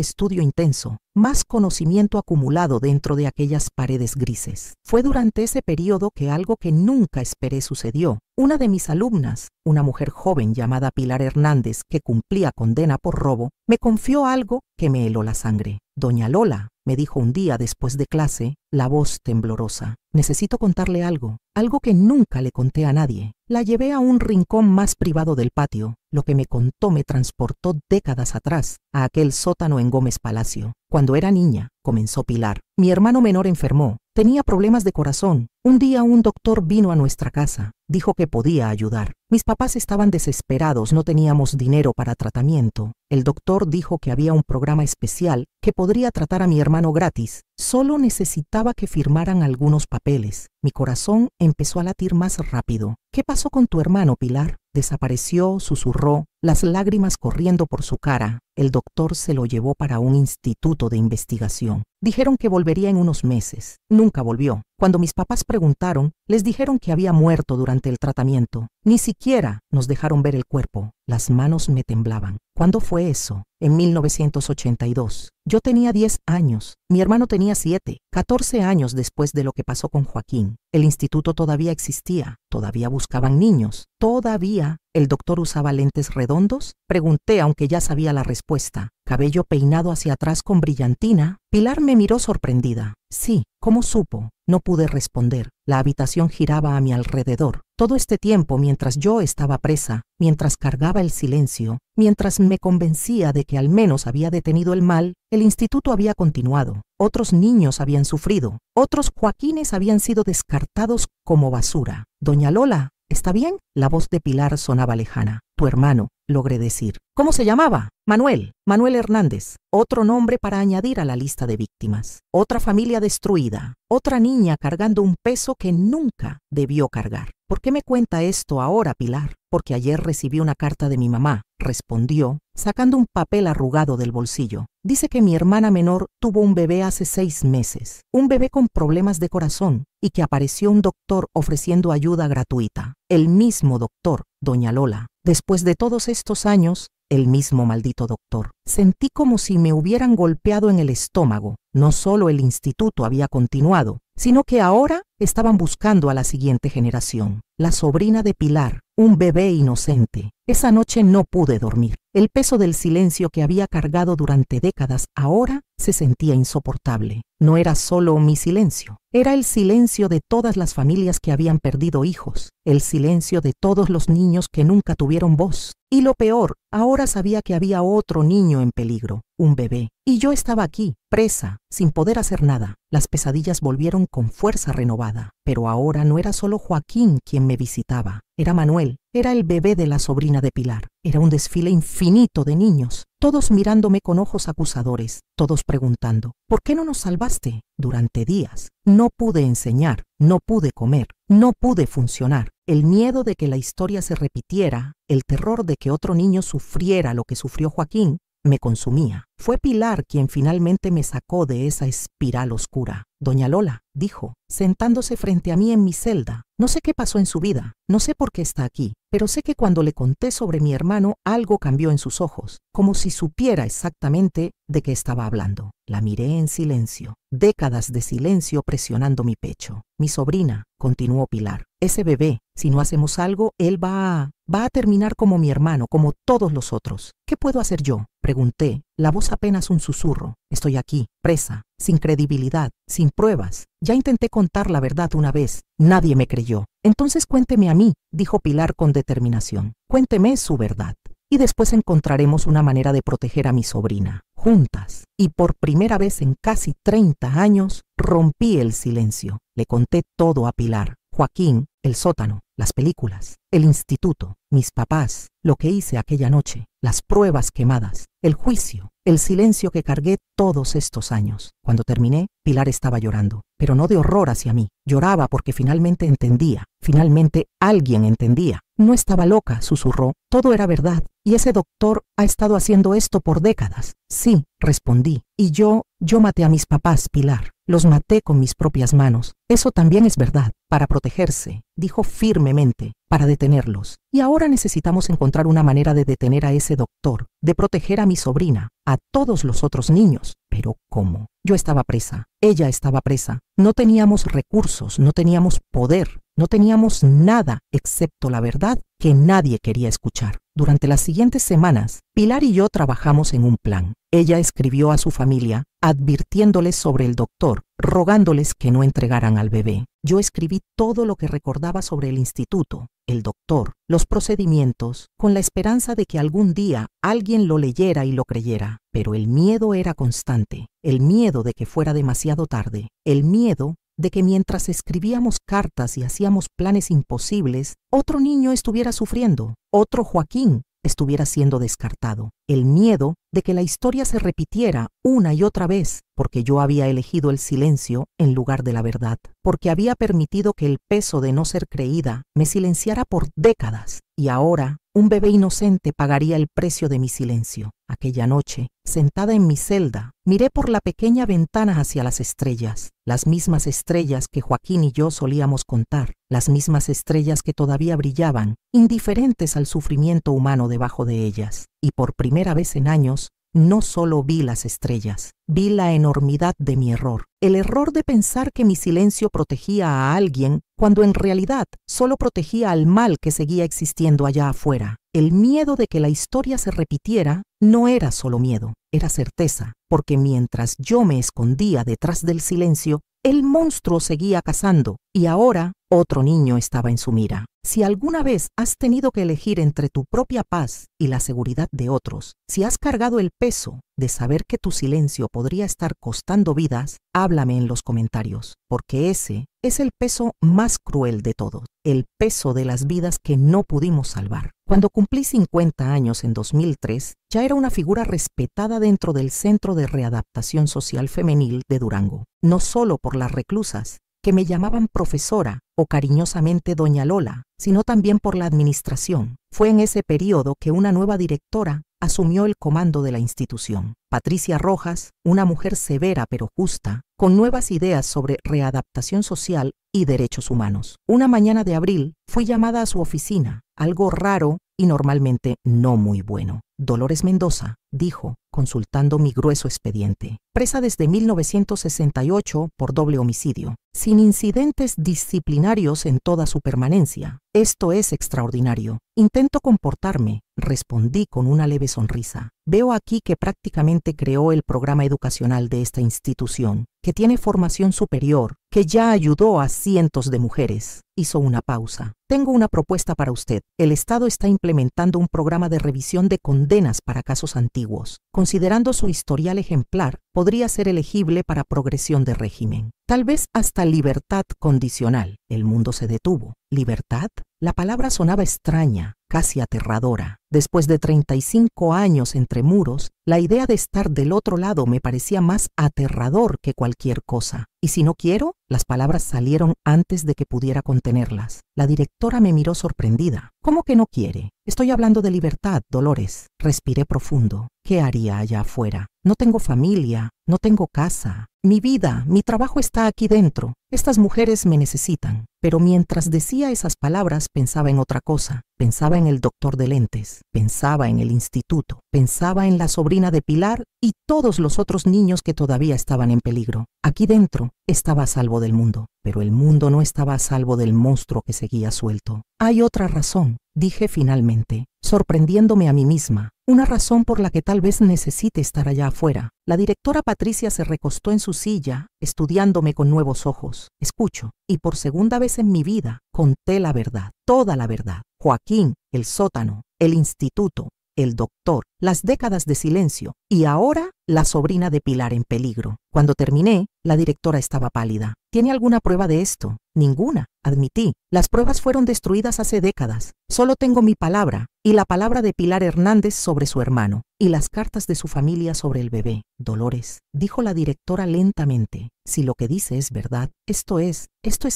estudio intenso, más conocimiento acumulado dentro de aquellas paredes grises. Fue durante ese periodo que algo que nunca esperé sucedió. Una de mis alumnas, una mujer joven llamada Pilar Hernández, que cumplía condena por robo, me confió algo que me heló la sangre. Doña Lola, me dijo un día después de clase, la voz temblorosa. Necesito contarle algo que nunca le conté a nadie. La llevé a un rincón más privado del patio. Lo que me contó me transportó décadas atrás, a aquel sótano en Gómez Palacio. Cuando era niña, comenzó Pilar, mi hermano menor enfermó. Tenía problemas de corazón. Un día un doctor vino a nuestra casa. Dijo que podía ayudar. Mis papás estaban desesperados, no teníamos dinero para tratamiento. El doctor dijo que había un programa especial que podría tratar a mi hermano gratis. Solo necesitaba que firmaran algunos papeles. Mi corazón empezó a latir más rápido. ¿Qué pasó con tu hermano, Pilar? Desapareció, susurró, las lágrimas corriendo por su cara. El doctor se lo llevó para un instituto de investigación. Dijeron que volvería en unos meses. Nunca volvió. Cuando mis papás preguntaron, les dijeron que había muerto durante el tratamiento. Ni siquiera nos dejaron ver el cuerpo. Las manos me temblaban. ¿Cuándo fue eso? En 1982. Yo tenía 10 años. Mi hermano tenía 7. 14 años después de lo que pasó con Joaquín. El instituto todavía existía. Todavía buscaban niños. Todavía. ¿El doctor usaba lentes redondos? Pregunté, aunque ya sabía la respuesta. Cabello peinado hacia atrás con brillantina. Pilar me miró sorprendida. Sí, ¿cómo supo? No pude responder. La habitación giraba a mi alrededor. Todo este tiempo, mientras yo estaba presa, mientras cargaba el silencio, mientras me convencía de que al menos había detenido el mal, el instituto había continuado. Otros niños habían sufrido. Otros Joaquines habían sido descartados como basura. Doña Lola, ¿está bien? La voz de Pilar sonaba lejana. Tu hermano, logré decir. ¿Cómo se llamaba? Manuel Hernández. Otro nombre para añadir a la lista de víctimas. Otra familia destruida. Otra niña cargando un peso que nunca debió cargar. ¿Por qué me cuenta esto ahora, Pilar? Porque ayer recibí una carta de mi mamá, respondió, sacando un papel arrugado del bolsillo. Dice que mi hermana menor tuvo un bebé hace 6 meses, un bebé con problemas de corazón, y que apareció un doctor ofreciendo ayuda gratuita. El mismo doctor, doña Lola. Después de todos estos años, el mismo maldito doctor. Sentí como si me hubieran golpeado en el estómago. No solo el instituto había continuado, sino que ahora estaban buscando a la siguiente generación. La sobrina de Pilar, un bebé inocente, Esa noche no pude dormir. El peso del silencio que había cargado durante décadas ahora se sentía insoportable. No era solo mi silencio, era el silencio de todas las familias que habían perdido hijos, el silencio de todos los niños que nunca tuvieron voz. Y lo peor, ahora sabía que había otro niño en peligro, un bebé. Y yo estaba aquí, presa, sin poder hacer nada. Las pesadillas volvieron con fuerza renovada. Pero ahora no era solo Joaquín quien me visitaba, era Manuel, era el bebé de la sobrina de Pilar. Era un desfile infinito de niños, todos mirándome con ojos acusadores, todos preguntando, ¿por qué no nos salvaste? Durante días no pude enseñar, no pude comer, no pude funcionar. El miedo de que la historia se repitiera, el terror de que otro niño sufriera lo que sufrió Joaquín, me consumía. Fue Pilar quien finalmente me sacó de esa espiral oscura. Doña Lola, dijo, sentándose frente a mí en mi celda. No sé qué pasó en su vida, no sé por qué está aquí, pero sé que cuando le conté sobre mi hermano algo cambió en sus ojos, como si supiera exactamente de qué estaba hablando. La miré en silencio, décadas de silencio presionando mi pecho. Mi sobrina, continuó Pilar, ese bebé, si no hacemos algo, él va a terminar como mi hermano, como todos los otros. ¿Qué puedo hacer yo? Pregunté, la voz apenas un susurro. Estoy aquí, presa, sin credibilidad, sin pruebas. Ya intenté contar la verdad una vez, nadie me creyó. Entonces cuénteme a mí, dijo Pilar con determinación. Cuénteme su verdad. Y después encontraremos una manera de proteger a mi sobrina, juntas. Y por primera vez en casi 30 años, rompí el silencio. Le conté todo a Pilar, Joaquín, el sótano, las películas, el instituto, mis papás, lo que hice aquella noche, las pruebas quemadas, el juicio, el silencio que cargué todos estos años. Cuando terminé, Pilar estaba llorando, pero no de horror hacia mí. Lloraba porque finalmente entendía, finalmente alguien entendía. No estaba loca, susurró, todo era verdad. Y ese doctor ha estado haciendo esto por décadas. Sí, respondí. Y yo maté a mis papás, Pilar. Los maté con mis propias manos. Eso también es verdad. Para protegerse, dijo firmemente, para detenerlos. Y ahora necesitamos encontrar una manera de detener a ese doctor, de proteger a mi sobrina, a todos los otros niños. Pero ¿cómo? Yo estaba presa, ella estaba presa. No teníamos recursos, no teníamos poder, no teníamos nada excepto la verdad que nadie quería escuchar. Durante las siguientes semanas, Pilar y yo trabajamos en un plan. Ella escribió a su familia, advirtiéndoles sobre el doctor, rogándoles que no entregaran al bebé. Yo escribí todo lo que recordaba sobre el instituto, el doctor, los procedimientos, con la esperanza de que algún día alguien lo leyera y lo creyera. Pero el miedo era constante, el miedo de que fuera demasiado tarde, el miedo de que mientras escribíamos cartas y hacíamos planes imposibles, otro niño estuviera sufriendo, otro Joaquín estuviera siendo descartado. El miedo de que la historia se repitiera una y otra vez, porque yo había elegido el silencio en lugar de la verdad, porque había permitido que el peso de no ser creída me silenciara por décadas, y ahora un bebé inocente pagaría el precio de mi silencio. Aquella noche, sentada en mi celda, miré por la pequeña ventana hacia las estrellas, las mismas estrellas que Joaquín y yo solíamos contar, las mismas estrellas que todavía brillaban, indiferentes al sufrimiento humano debajo de ellas. Y por primera vez en años, no solo vi las estrellas, vi la enormidad de mi error, el error de pensar que mi silencio protegía a alguien cuando en realidad solo protegía al mal que seguía existiendo allá afuera. El miedo de que la historia se repitiera no era solo miedo, era certeza, porque mientras yo me escondía detrás del silencio, el monstruo seguía cazando y ahora otro niño estaba en su mira. Si alguna vez has tenido que elegir entre tu propia paz y la seguridad de otros, si has cargado el peso de saber que tu silencio podría estar costando vidas, háblame en los comentarios, porque ese es el peso más cruel de todos, el peso de las vidas que no pudimos salvar. Cuando cumplí 50 años en 2003, ya era una figura respetada dentro del Centro de Readaptación Social Femenil de Durango, no solo por las reclusas, que me llamaban profesora o cariñosamente Doña Lola, sino también por la administración. Fue en ese periodo que una nueva directora asumió el comando de la institución. Patricia Rojas, una mujer severa pero justa, con nuevas ideas sobre readaptación social y derechos humanos. Una mañana de abril fui llamada a su oficina, algo raro y normalmente no muy bueno. Dolores Mendoza, dijo, consultando mi grueso expediente. Presa desde 1968 por doble homicidio, sin incidentes disciplinarios en toda su permanencia. Esto es extraordinario. Intento comportarme, respondí con una leve sonrisa. Veo aquí que prácticamente creó el programa educacional de esta institución, que tiene formación superior, que ya ayudó a cientos de mujeres. Hizo una pausa. Tengo una propuesta para usted. El Estado está implementando un programa de revisión de condenas para casos antiguos. Considerando su historial ejemplar, podría ser elegible para progresión de régimen. Tal vez hasta libertad condicional. El mundo se detuvo. ¿Libertad? La palabra sonaba extraña, casi aterradora. Después de 35 años entre muros, la idea de estar del otro lado me parecía más aterrador que cualquier cosa. ¿Y si no quiero? Las palabras salieron antes de que pudiera contenerlas. La directora me miró sorprendida. ¿Cómo que no quiere? Estoy hablando de libertad, Dolores. Respiré profundo. ¿Qué haría allá afuera? No tengo familia, no tengo casa. Mi vida, mi trabajo está aquí dentro. Estas mujeres me necesitan. Pero mientras decía esas palabras pensaba en otra cosa. Pensaba en el doctor de lentes, pensaba en el instituto, pensaba en la sobrina de Pilar y todos los otros niños que todavía estaban en peligro. Aquí dentro estaba a salvo del mundo, pero el mundo no estaba a salvo del monstruo que seguía suelto. Hay otra razón, dije finalmente, sorprendiéndome a mí misma. Una razón por la que tal vez necesite estar allá afuera. La directora Patricia se recostó en su silla, estudiándome con nuevos ojos. Escucho, y por segunda vez en mi vida, conté la verdad, toda la verdad. Joaquín, el sótano, el instituto, el doctor, las décadas de silencio, y ahora la sobrina de Pilar en peligro. Cuando terminé, la directora estaba pálida. ¿Tiene alguna prueba de esto? Ninguna, admití. Las pruebas fueron destruidas hace décadas. Solo tengo mi palabra y la palabra de Pilar Hernández sobre su hermano y las cartas de su familia sobre el bebé. Dolores, dijo la directora lentamente, si lo que dice es verdad, esto es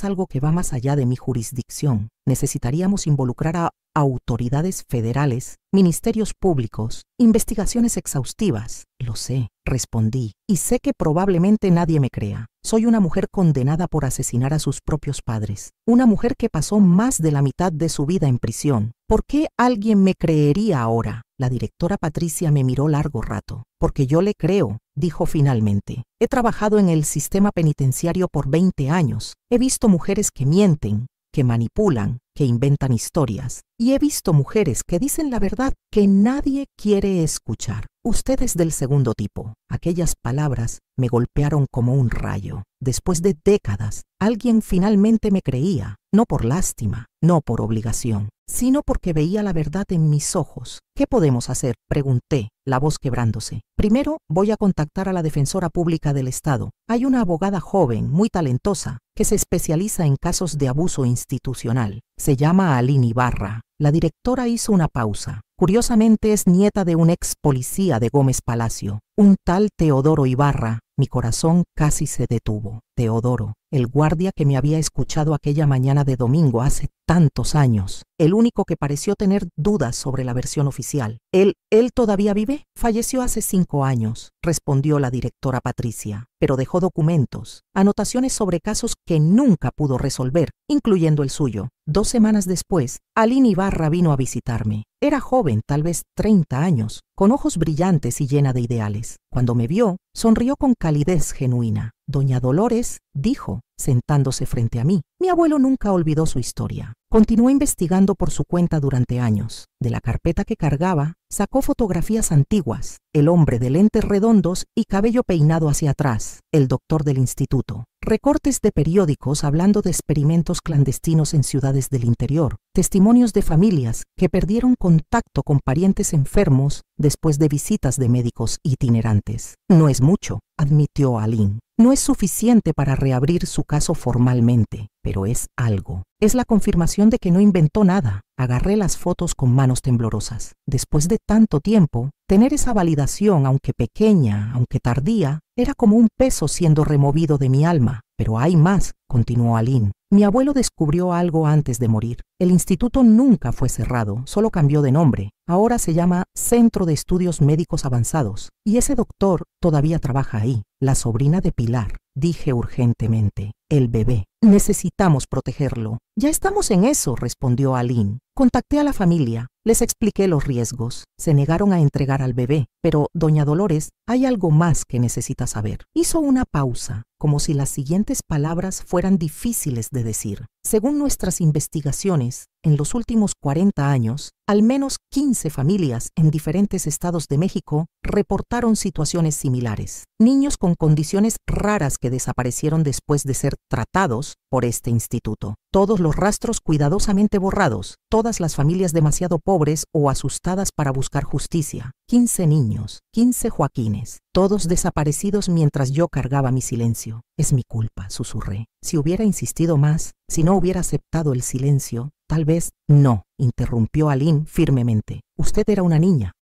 algo que va más allá de mi jurisdicción. Necesitaríamos involucrar a autoridades federales, ministerios públicos, investigaciones exhaustivas. Lo sé, respondí, y sé que probablemente nadie me crea. Soy una mujer condenada por asesinar a sus propios padres, una mujer que pasó más de la mitad de su vida en prisión. ¿Por qué alguien me creería ahora? La directora Patricia me miró largo rato. Porque yo le creo, dijo finalmente. He trabajado en el sistema penitenciario por 20 años. He visto mujeres que mienten, que manipulan, que inventan historias. Y he visto mujeres que dicen la verdad que nadie quiere escuchar. Usted es del segundo tipo. Aquellas palabras me golpearon como un rayo. Después de décadas, alguien finalmente me creía, no por lástima, no por obligación, sino porque veía la verdad en mis ojos. ¿Qué podemos hacer?, pregunté, la voz quebrándose. Primero, voy a contactar a la defensora pública del Estado. Hay una abogada joven, muy talentosa, que se especializa en casos de abuso institucional. Se llama Aline Ibarra. La directora hizo una pausa. Curiosamente es nieta de un ex policía de Gómez Palacio, un tal Teodoro Ibarra. Mi corazón casi se detuvo. Teodoro, el guardia que me había escuchado aquella mañana de domingo hace tantos años, el único que pareció tener dudas sobre la versión oficial. ¿Él todavía vive? Falleció hace 5 años, respondió la directora Patricia, pero dejó documentos, anotaciones sobre casos que nunca pudo resolver, incluyendo el suyo. 2 semanas después, Aline Ibarra vino a visitarme. Era joven, tal vez 30 años, con ojos brillantes y llena de ideales. Cuando me vio, sonrió con calidez genuina. Doña Dolores, dijo, sentándose frente a mí. Mi abuelo nunca olvidó su historia. Continuó investigando por su cuenta durante años. De la carpeta que cargaba, sacó fotografías antiguas, el hombre de lentes redondos y cabello peinado hacia atrás, el doctor del instituto. Recortes de periódicos hablando de experimentos clandestinos en ciudades del interior, testimonios de familias que perdieron contacto con parientes enfermos después de visitas de médicos itinerantes. No es mucho, admitió Aline. No es suficiente para reabrir su caso formalmente, pero es algo. Es la confirmación de que no inventó nada. Agarré las fotos con manos temblorosas. Después de tanto tiempo, tener esa validación, aunque pequeña, aunque tardía, era como un peso siendo removido de mi alma. Pero hay más, continuó Aline. Mi abuelo descubrió algo antes de morir. El instituto nunca fue cerrado, solo cambió de nombre. Ahora se llama Centro de Estudios Médicos Avanzados. Y ese doctor todavía trabaja ahí. La sobrina de Pilar, dije urgentemente. El bebé. Necesitamos protegerlo. Ya estamos en eso, respondió Aline. Contacté a la familia. Les expliqué los riesgos. Se negaron a entregar al bebé. Pero, doña Dolores, hay algo más que necesita saber. Hizo una pausa, como si las siguientes palabras fueran difíciles de decir. Según nuestras investigaciones, en los últimos 40 años, al menos 15 familias en diferentes estados de México reportaron situaciones similares. Niños con condiciones raras que desaparecieron después de ser tratados por este instituto. Todos los rastros cuidadosamente borrados, todas las familias demasiado pobres o asustadas para buscar justicia. 15 niños, 15 Joaquines, todos desaparecidos mientras yo cargaba mi silencio. Es mi culpa, susurré. Si hubiera insistido más, si no hubiera aceptado el silencio, tal vez no, interrumpió Aline firmemente. Usted era una niña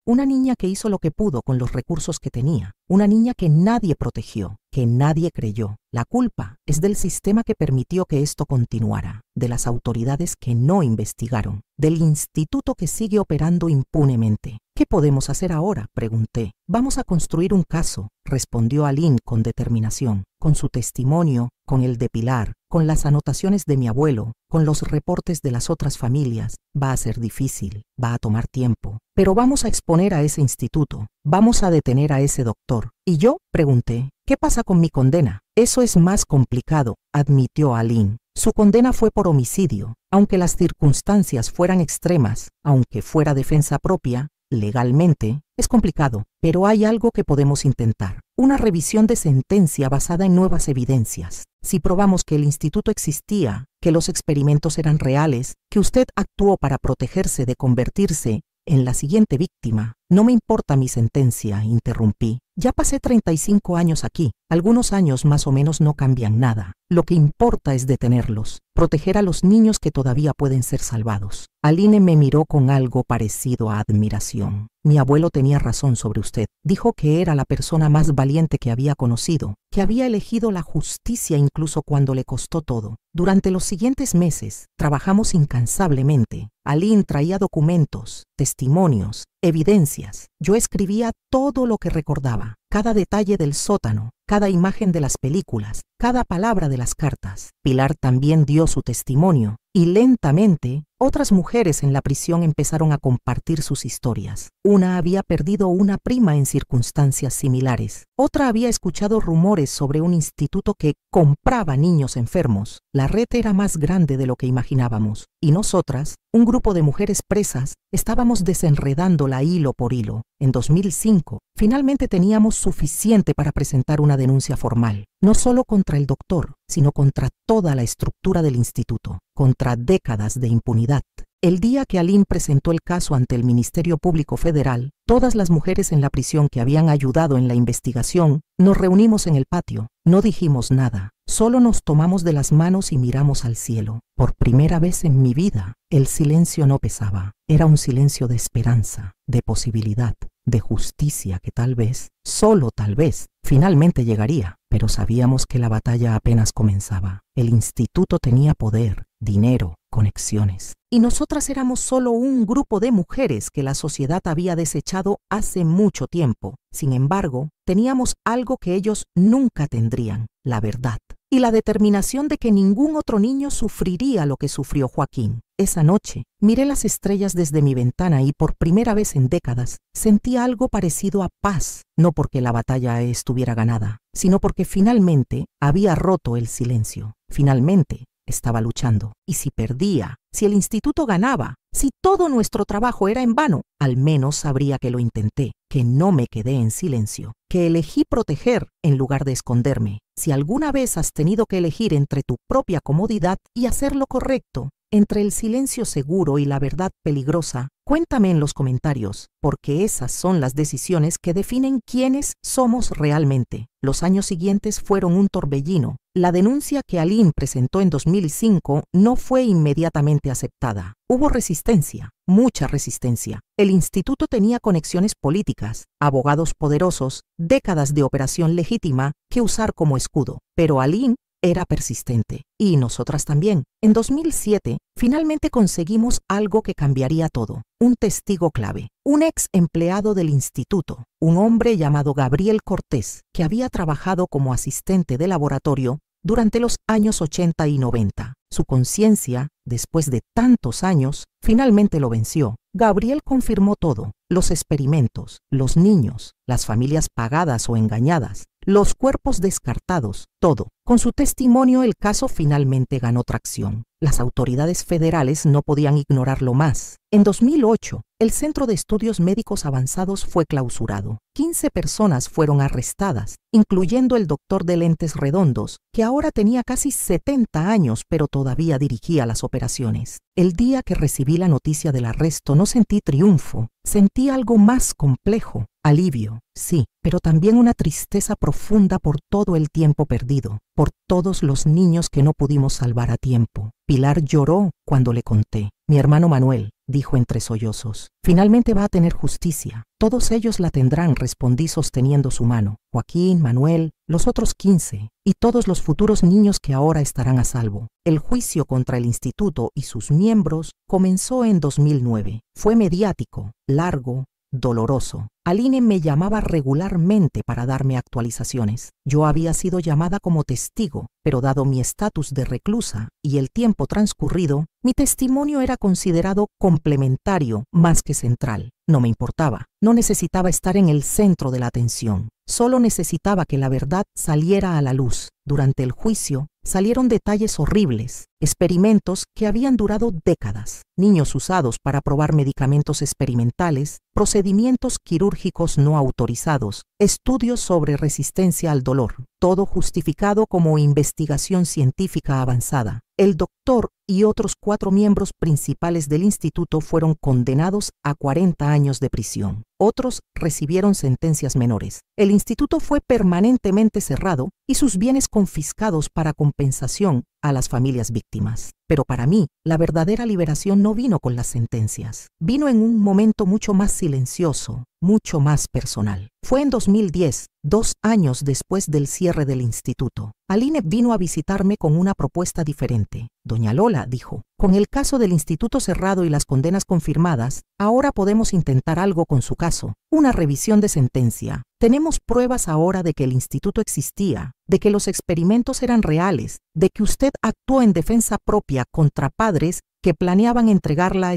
que hizo lo que pudo con los recursos que tenía, una niña que nadie protegió, que nadie creyó. La culpa es del sistema que permitió que esto continuara, de las autoridades que no investigaron, del instituto que sigue operando impunemente. ¿Qué podemos hacer ahora?, pregunté. Vamos a construir un caso, respondió Aline con determinación, con su testimonio, con el de Pilar, con las anotaciones de mi abuelo, con los reportes de las otras familias. Va a ser difícil, va a tomar tiempo, pero vamos a exponer a ese instituto, vamos a detener a ese doctor. ¿Y yo?, pregunté. ¿Qué pasa con mi condena? Eso es más complicado, admitió Aline. Su condena fue por homicidio, aunque las circunstancias fueran extremas, aunque fuera defensa propia. Legalmente, es complicado, pero hay algo que podemos intentar. Una revisión de sentencia basada en nuevas evidencias. Si probamos que el instituto existía, que los experimentos eran reales, que usted actuó para protegerse de convertirse en la siguiente víctima. No me importa mi sentencia, interrumpí. Ya pasé 35 años aquí. Algunos años más o menos no cambian nada. Lo que importa es detenerlos, proteger a los niños que todavía pueden ser salvados. Aline me miró con algo parecido a admiración. Mi abuelo tenía razón sobre usted. Dijo que era la persona más valiente que había conocido, que había elegido la justicia incluso cuando le costó todo. Durante los siguientes meses, trabajamos incansablemente. Aline traía documentos, testimonios, evidencias. Yo escribía todo lo que recordaba, cada detalle del sótano, cada imagen de las películas, cada palabra de las cartas. Pilar también dio su testimonio, y lentamente otras mujeres en la prisión empezaron a compartir sus historias. Una había perdido una prima en circunstancias similares. Otra había escuchado rumores sobre un instituto que compraba niños enfermos. La red era más grande de lo que imaginábamos, y nosotras, un grupo de mujeres presas, estábamos desenredándola hilo por hilo. En 2005, finalmente teníamos suficiente para presentar una denuncia formal, no solo contra el doctor, sino contra toda la estructura del instituto, contra décadas de impunidad. El día que Aline presentó el caso ante el Ministerio Público Federal, todas las mujeres en la prisión que habían ayudado en la investigación nos reunimos en el patio. No dijimos nada, solo nos tomamos de las manos y miramos al cielo. Por primera vez en mi vida, el silencio no pesaba. Era un silencio de esperanza, de posibilidad, de justicia que tal vez, solo tal vez, finalmente llegaría. Pero sabíamos que la batalla apenas comenzaba. El instituto tenía poder, dinero, conexiones. Y nosotras éramos solo un grupo de mujeres que la sociedad había desechado hace mucho tiempo. Sin embargo, teníamos algo que ellos nunca tendrían: la verdad. Y la determinación de que ningún otro niño sufriría lo que sufrió Joaquín. Esa noche, miré las estrellas desde mi ventana y por primera vez en décadas sentí algo parecido a paz, no porque la batalla estuviera ganada, sino porque finalmente había roto el silencio. Finalmente estaba luchando. Y si perdía, si el instituto ganaba, si todo nuestro trabajo era en vano, al menos sabría que lo intenté, que no me quedé en silencio, que elegí proteger en lugar de esconderme. Si alguna vez has tenido que elegir entre tu propia comodidad y hacer lo correcto, entre el silencio seguro y la verdad peligrosa, cuéntame en los comentarios, porque esas son las decisiones que definen quiénes somos realmente. Los años siguientes fueron un torbellino. La denuncia que Aline presentó en 2005 no fue inmediatamente aceptada. Hubo resistencia, mucha resistencia. El instituto tenía conexiones políticas, abogados poderosos, décadas de operación legítima que usar como escudo. Pero Aline era persistente. Y nosotras también. En 2007, finalmente conseguimos algo que cambiaría todo. Un testigo clave. Un ex empleado del instituto. Un hombre llamado Gabriel Cortés, que había trabajado como asistente de laboratorio durante los años 80 y 90. Su conciencia, después de tantos años, finalmente lo venció. Gabriel confirmó todo: los experimentos, los niños, las familias pagadas o engañadas, los cuerpos descartados, todo. Con su testimonio el caso finalmente ganó tracción. Las autoridades federales no podían ignorarlo más. En 2008, el Centro de Estudios Médicos Avanzados fue clausurado. 15 personas fueron arrestadas, incluyendo el doctor de lentes redondos, que ahora tenía casi 70 años, pero todavía dirigía las operaciones. El día que recibí la noticia del arresto no sentí triunfo, sentí algo más complejo. Alivio, sí, pero también una tristeza profunda por todo el tiempo perdido, por todos los niños que no pudimos salvar a tiempo. Pilar lloró cuando le conté. Mi hermano Manuel, dijo entre sollozos, finalmente va a tener justicia. Todos ellos la tendrán, respondí sosteniendo su mano. Joaquín, Manuel, los otros 15 y todos los futuros niños que ahora estarán a salvo. El juicio contra el instituto y sus miembros comenzó en 2009. Fue mediático, largo, doloroso. Aline me llamaba regularmente para darme actualizaciones. Yo había sido llamada como testigo, pero dado mi estatus de reclusa y el tiempo transcurrido, mi testimonio era considerado complementario más que central. No me importaba, no necesitaba estar en el centro de la atención. Solo necesitaba que la verdad saliera a la luz. Durante el juicio salieron detalles horribles, experimentos que habían durado décadas, niños usados para probar medicamentos experimentales, procedimientos quirúrgicos no autorizados, estudios sobre resistencia al dolor, todo justificado como investigación científica avanzada. El doctor y otros 4 miembros principales del instituto fueron condenados a 40 años de prisión. Otros recibieron sentencias menores. El instituto fue permanentemente cerrado y sus bienes confiscados para compensación a las familias víctimas. Pero para mí, la verdadera liberación no vino con las sentencias. Vino en un momento mucho más silencioso, mucho más personal. Fue en 2010, 2 años después del cierre del instituto. Aline vino a visitarme con una propuesta diferente. Doña Lola, dijo, con el caso del instituto cerrado y las condenas confirmadas, ahora podemos intentar algo con su caso, una revisión de sentencia. Tenemos pruebas ahora de que el instituto existía, de que los experimentos eran reales, de que usted actuó en defensa propia contra padres que planeaban entregarla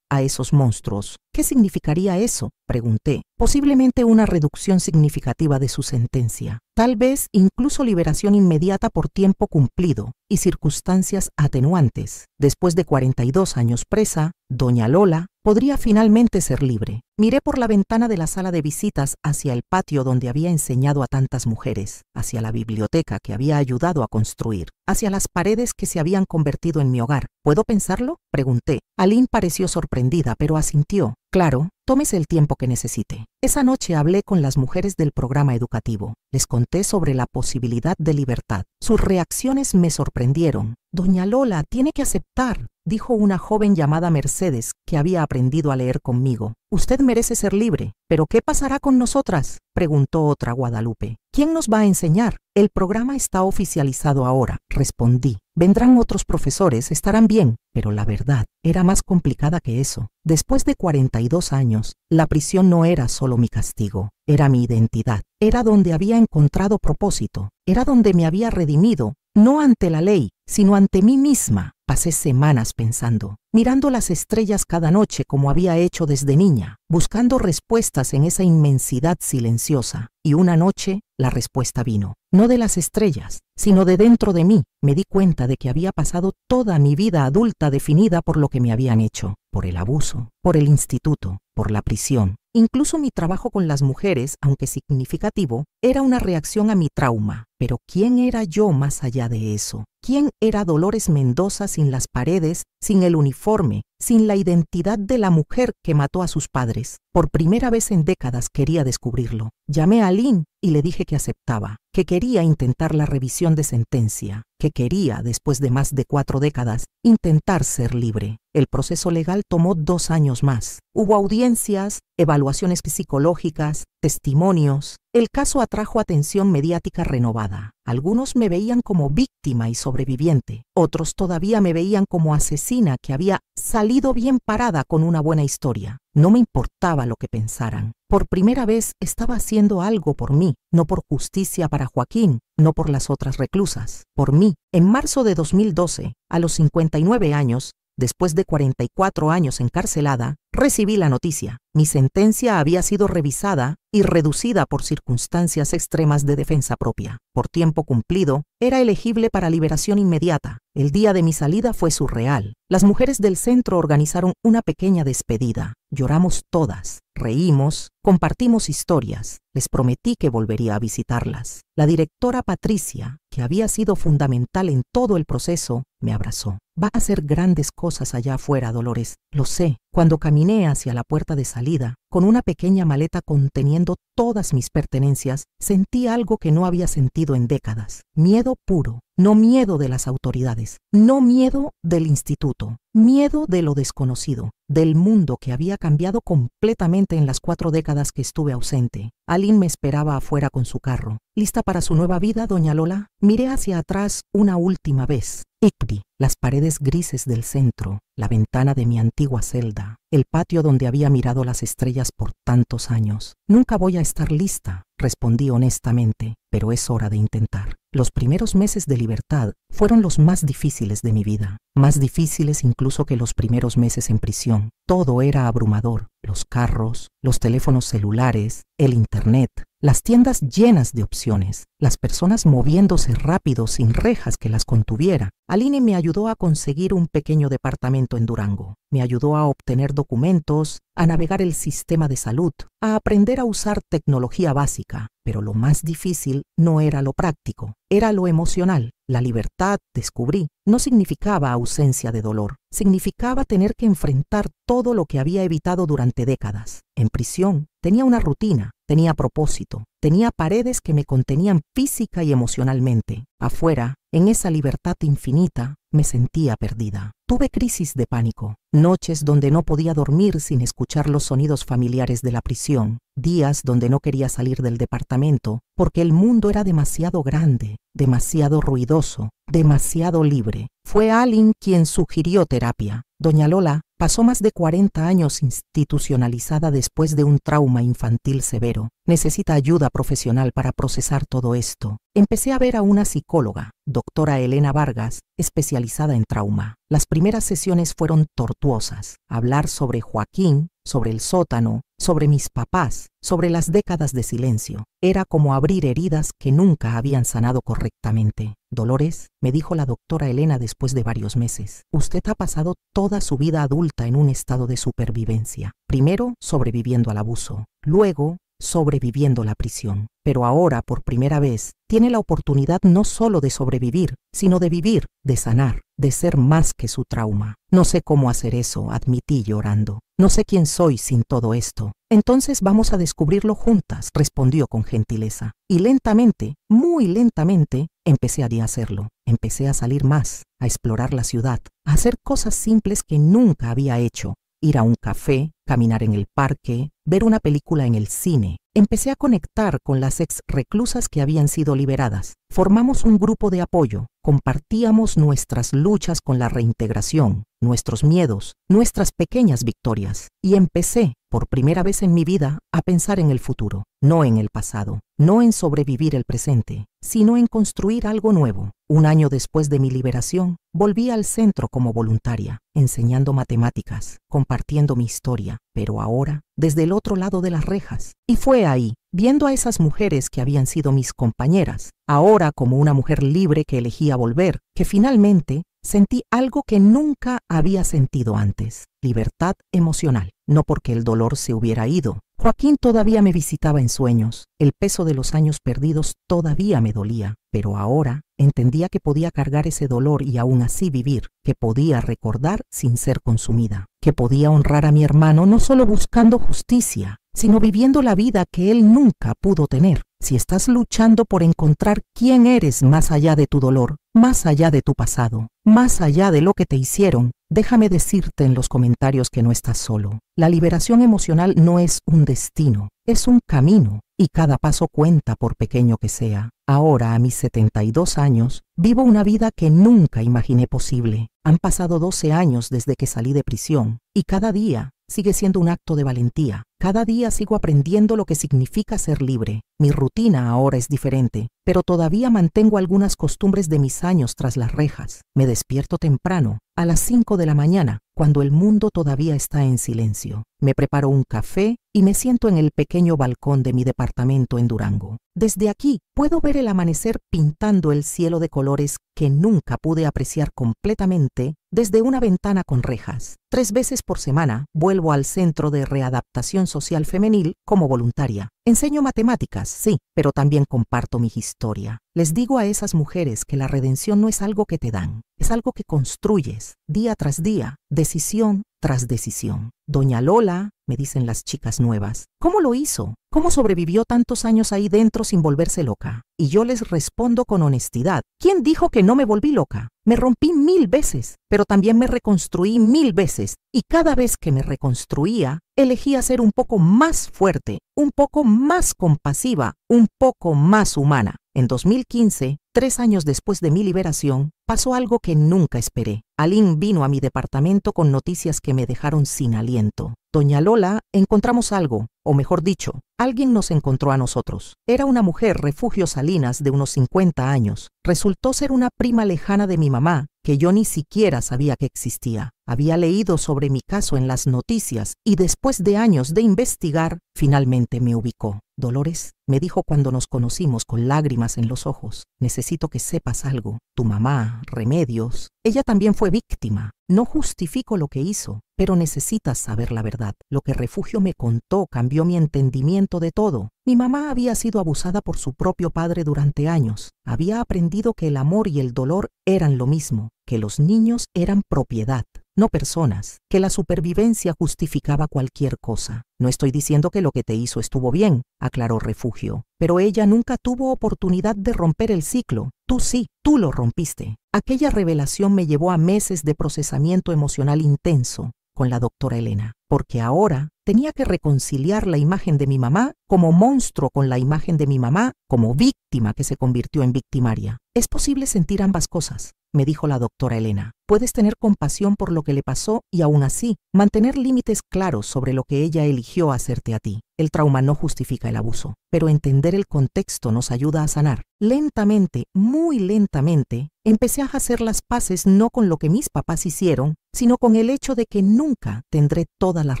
a esos monstruos. ¿Qué significaría eso?, pregunté. Posiblemente una reducción significativa de su sentencia. Tal vez incluso liberación inmediata por tiempo cumplido y circunstancias atenuantes. Después de 42 años presa, doña Lola podría finalmente ser libre. Miré por la ventana de la sala de visitas hacia el patio donde había enseñado a tantas mujeres, hacia la biblioteca que había ayudado a construir, hacia las paredes que se habían convertido en mi hogar. ¿Puedo pensarlo?, pregunté. Aline pareció sorprendida, pero asintió. Claro, tómese el tiempo que necesite. Esa noche hablé con las mujeres del programa educativo. Les conté sobre la posibilidad de libertad. Sus reacciones me sorprendieron. Doña Lola tiene que aceptar, dijo una joven llamada Mercedes, que había aprendido a leer conmigo. Usted merece ser libre. ¿Pero qué pasará con nosotras?, preguntó otra Guadalupe. ¿Quién nos va a enseñar? El programa está oficializado ahora, respondí. Vendrán otros profesores, estarán bien. Pero la verdad era más complicada que eso. Después de 42 años, la prisión no era solo mi castigo, era mi identidad. Era donde había encontrado propósito. Era donde me había redimido, no ante la ley, sino ante mí misma. Pasé semanas pensando, mirando las estrellas cada noche como había hecho desde niña, buscando respuestas en esa inmensidad silenciosa. Y una noche, la respuesta vino. No de las estrellas, sino de dentro de mí. Me di cuenta de que había pasado toda mi vida adulta definida por lo que me habían hecho, por el abuso, por el instituto, por la prisión. Incluso mi trabajo con las mujeres, aunque significativo, era una reacción a mi trauma. Pero ¿quién era yo más allá de eso? ¿Quién era Dolores Mendoza sin las paredes, sin el uniforme, sin la identidad de la mujer que mató a sus padres. Por primera vez en décadas quería descubrirlo. Llamé a Lynn y le dije que aceptaba, que quería intentar la revisión de sentencia, que quería, después de más de 4 décadas, intentar ser libre. El proceso legal tomó 2 años más. Hubo audiencias, evaluaciones psicológicas, testimonios. El caso atrajo atención mediática renovada. Algunos me veían como víctima y sobreviviente. Otros todavía me veían como asesina que había salido bien parada con una buena historia. No me importaba lo que pensaran. Por primera vez estaba haciendo algo por mí, no por justicia para Joaquín, no por las otras reclusas, por mí. En marzo de 2012, a los 59 años, después de 44 años encarcelada, recibí la noticia. Mi sentencia había sido revisada y reducida por circunstancias extremas de defensa propia. Por tiempo cumplido, era elegible para liberación inmediata. El día de mi salida fue surreal. Las mujeres del centro organizaron una pequeña despedida. Lloramos todas, reímos, compartimos historias. Les prometí que volvería a visitarlas. La directora Patricia, que había sido fundamental en todo el proceso, me abrazó. Va a hacer grandes cosas allá afuera, Dolores. Lo sé. Cuando caminé hacia la puerta de salida, con una pequeña maleta conteniendo todas mis pertenencias, sentí algo que no había sentido en décadas. Miedo puro. No miedo de las autoridades, no miedo del instituto, miedo de lo desconocido, del mundo que había cambiado completamente en las 4 décadas que estuve ausente. Aline me esperaba afuera con su carro. ¿Lista para su nueva vida, doña Lola? Miré hacia atrás una última vez. Igby, las paredes grises del centro, la ventana de mi antigua celda, el patio donde había mirado las estrellas por tantos años. Nunca voy a estar lista, respondí honestamente, pero es hora de intentar. Los primeros meses de libertad fueron los más difíciles de mi vida, más difíciles incluso que los primeros meses en prisión. Todo era abrumador, los carros, los teléfonos celulares, el internet, las tiendas llenas de opciones, las personas moviéndose rápido sin rejas que las contuviera. Aline me ayudó a conseguir un pequeño departamento en Durango. Me ayudó a obtener documentos, a navegar el sistema de salud, a aprender a usar tecnología básica. Pero lo más difícil no era lo práctico, era lo emocional. La libertad, descubrí, no significaba ausencia de dolor, significaba tener que enfrentar todo lo que había evitado durante décadas. En prisión tenía una rutina, tenía propósito, tenía paredes que me contenían física y emocionalmente. Afuera, en esa libertad infinita, me sentía perdida. Tuve crisis de pánico, noches donde no podía dormir sin escuchar los sonidos familiares de la prisión, días donde no quería salir del departamento porque el mundo era demasiado grande, demasiado ruidoso, demasiado libre. Fue Aline quien sugirió terapia. Doña Lola pasó más de 40 años institucionalizada después de un trauma infantil severo. Necesita ayuda profesional para procesar todo esto. Empecé a ver a una psicóloga, doctora Elena Vargas, especializada en trauma. Las primeras sesiones fueron tortuosas. Hablar sobre Joaquín, sobre el sótano, sobre mis papás, sobre las décadas de silencio. Era como abrir heridas que nunca habían sanado correctamente. Dolores, me dijo la doctora Elena después de varios meses, usted ha pasado toda su vida adulta en un estado de supervivencia. Primero, sobreviviendo al abuso. Luego, sobreviviendo la prisión. Pero ahora, por primera vez, tiene la oportunidad no solo de sobrevivir, sino de vivir, de sanar, de ser más que su trauma. No sé cómo hacer eso, admití llorando. No sé quién soy sin todo esto. Entonces vamos a descubrirlo juntas, respondió con gentileza. Y lentamente, muy lentamente, empecé a hacerlo. Empecé a salir más, a explorar la ciudad, a hacer cosas simples que nunca había hecho. Ir a un café, caminar en el parque, ver una película en el cine. Empecé a conectar con las ex reclusas que habían sido liberadas. Formamos un grupo de apoyo. Compartíamos nuestras luchas con la reintegración, nuestros miedos, nuestras pequeñas victorias. Y empecé, por primera vez en mi vida, a pensar en el futuro, no en el pasado, no en sobrevivir el presente, sino en construir algo nuevo. Un año después de mi liberación, volví al centro como voluntaria, enseñando matemáticas, compartiendo mi historia, pero ahora desde el otro lado de las rejas. Y fue ahí, viendo a esas mujeres que habían sido mis compañeras, ahora como una mujer libre que elegía volver, que finalmente sentí algo que nunca había sentido antes, libertad emocional. No porque el dolor se hubiera ido, Joaquín todavía me visitaba en sueños. El peso de los años perdidos todavía me dolía, pero ahora entendía que podía cargar ese dolor y aún así vivir, que podía recordar sin ser consumida, que podía honrar a mi hermano no solo buscando justicia, sino viviendo la vida que él nunca pudo tener. Si estás luchando por encontrar quién eres más allá de tu dolor, más allá de tu pasado, más allá de lo que te hicieron, déjame decirte en los comentarios que no estás solo. La liberación emocional no es un destino, es un camino, y cada paso cuenta por pequeño que sea. Ahora, a mis 72 años, vivo una vida que nunca imaginé posible. Han pasado 12 años desde que salí de prisión, y cada día sigue siendo un acto de valentía. Cada día sigo aprendiendo lo que significa ser libre. Mi rutina ahora es diferente, pero todavía mantengo algunas costumbres de mis años tras las rejas. Me despierto temprano, a las 5 de la mañana, cuando el mundo todavía está en silencio. Me preparo un café y me siento en el pequeño balcón de mi departamento en Durango. Desde aquí puedo ver el amanecer pintando el cielo de colores que nunca pude apreciar completamente desde una ventana con rejas. 3 veces por semana vuelvo al Centro de Readaptación Social Femenil como voluntaria. Enseño matemáticas, sí, pero también comparto mi historia. Les digo a esas mujeres que la redención no es algo que te dan, es algo que construyes día tras día, decisión tras decisión. Doña Lola, me dicen las chicas nuevas, ¿cómo lo hizo? ¿Cómo sobrevivió tantos años ahí dentro sin volverse loca? Y yo les respondo con honestidad, ¿quién dijo que no me volví loca? Me rompí 1000 veces, pero también me reconstruí 1000 veces, y cada vez que me reconstruía, elegía ser un poco más fuerte, un poco más compasiva, un poco más humana. En 2015, 3 años después de mi liberación, pasó algo que nunca esperé. Aline vino a mi departamento con noticias que me dejaron sin aliento. Doña Lola, encontramos algo, o mejor dicho, alguien nos encontró a nosotros. Era una mujer refugio Salinas de unos 50 años. Resultó ser una prima lejana de mi mamá, que yo ni siquiera sabía que existía. Había leído sobre mi caso en las noticias y después de años de investigar, finalmente me ubicó. Dolores, me dijo cuando nos conocimos con lágrimas en los ojos, necesito que sepas algo. Tu mamá, Remedios, ella también fue víctima. No justifico lo que hizo, pero necesitas saber la verdad. Lo que Refugio me contó cambió mi entendimiento de todo. Mi mamá había sido abusada por su propio padre durante años. Había aprendido que el amor y el dolor eran lo mismo, que los niños eran propiedad, no personas, que la supervivencia justificaba cualquier cosa. No estoy diciendo que lo que te hizo estuvo bien, aclaró Refugio, pero ella nunca tuvo oportunidad de romper el ciclo. Tú sí, tú lo rompiste. Aquella revelación me llevó a meses de procesamiento emocional intenso con la doctora Elena, porque ahora tenía que reconciliar la imagen de mi mamá como monstruo con la imagen de mi mamá como víctima que se convirtió en victimaria. Es posible sentir ambas cosas, me dijo la doctora Elena. Puedes tener compasión por lo que le pasó y aún así mantener límites claros sobre lo que ella eligió hacerte a ti. El trauma no justifica el abuso, pero entender el contexto nos ayuda a sanar. Lentamente, muy lentamente, empecé a hacer las paces no con lo que mis papás hicieron, sino con el hecho de que nunca tendré todas las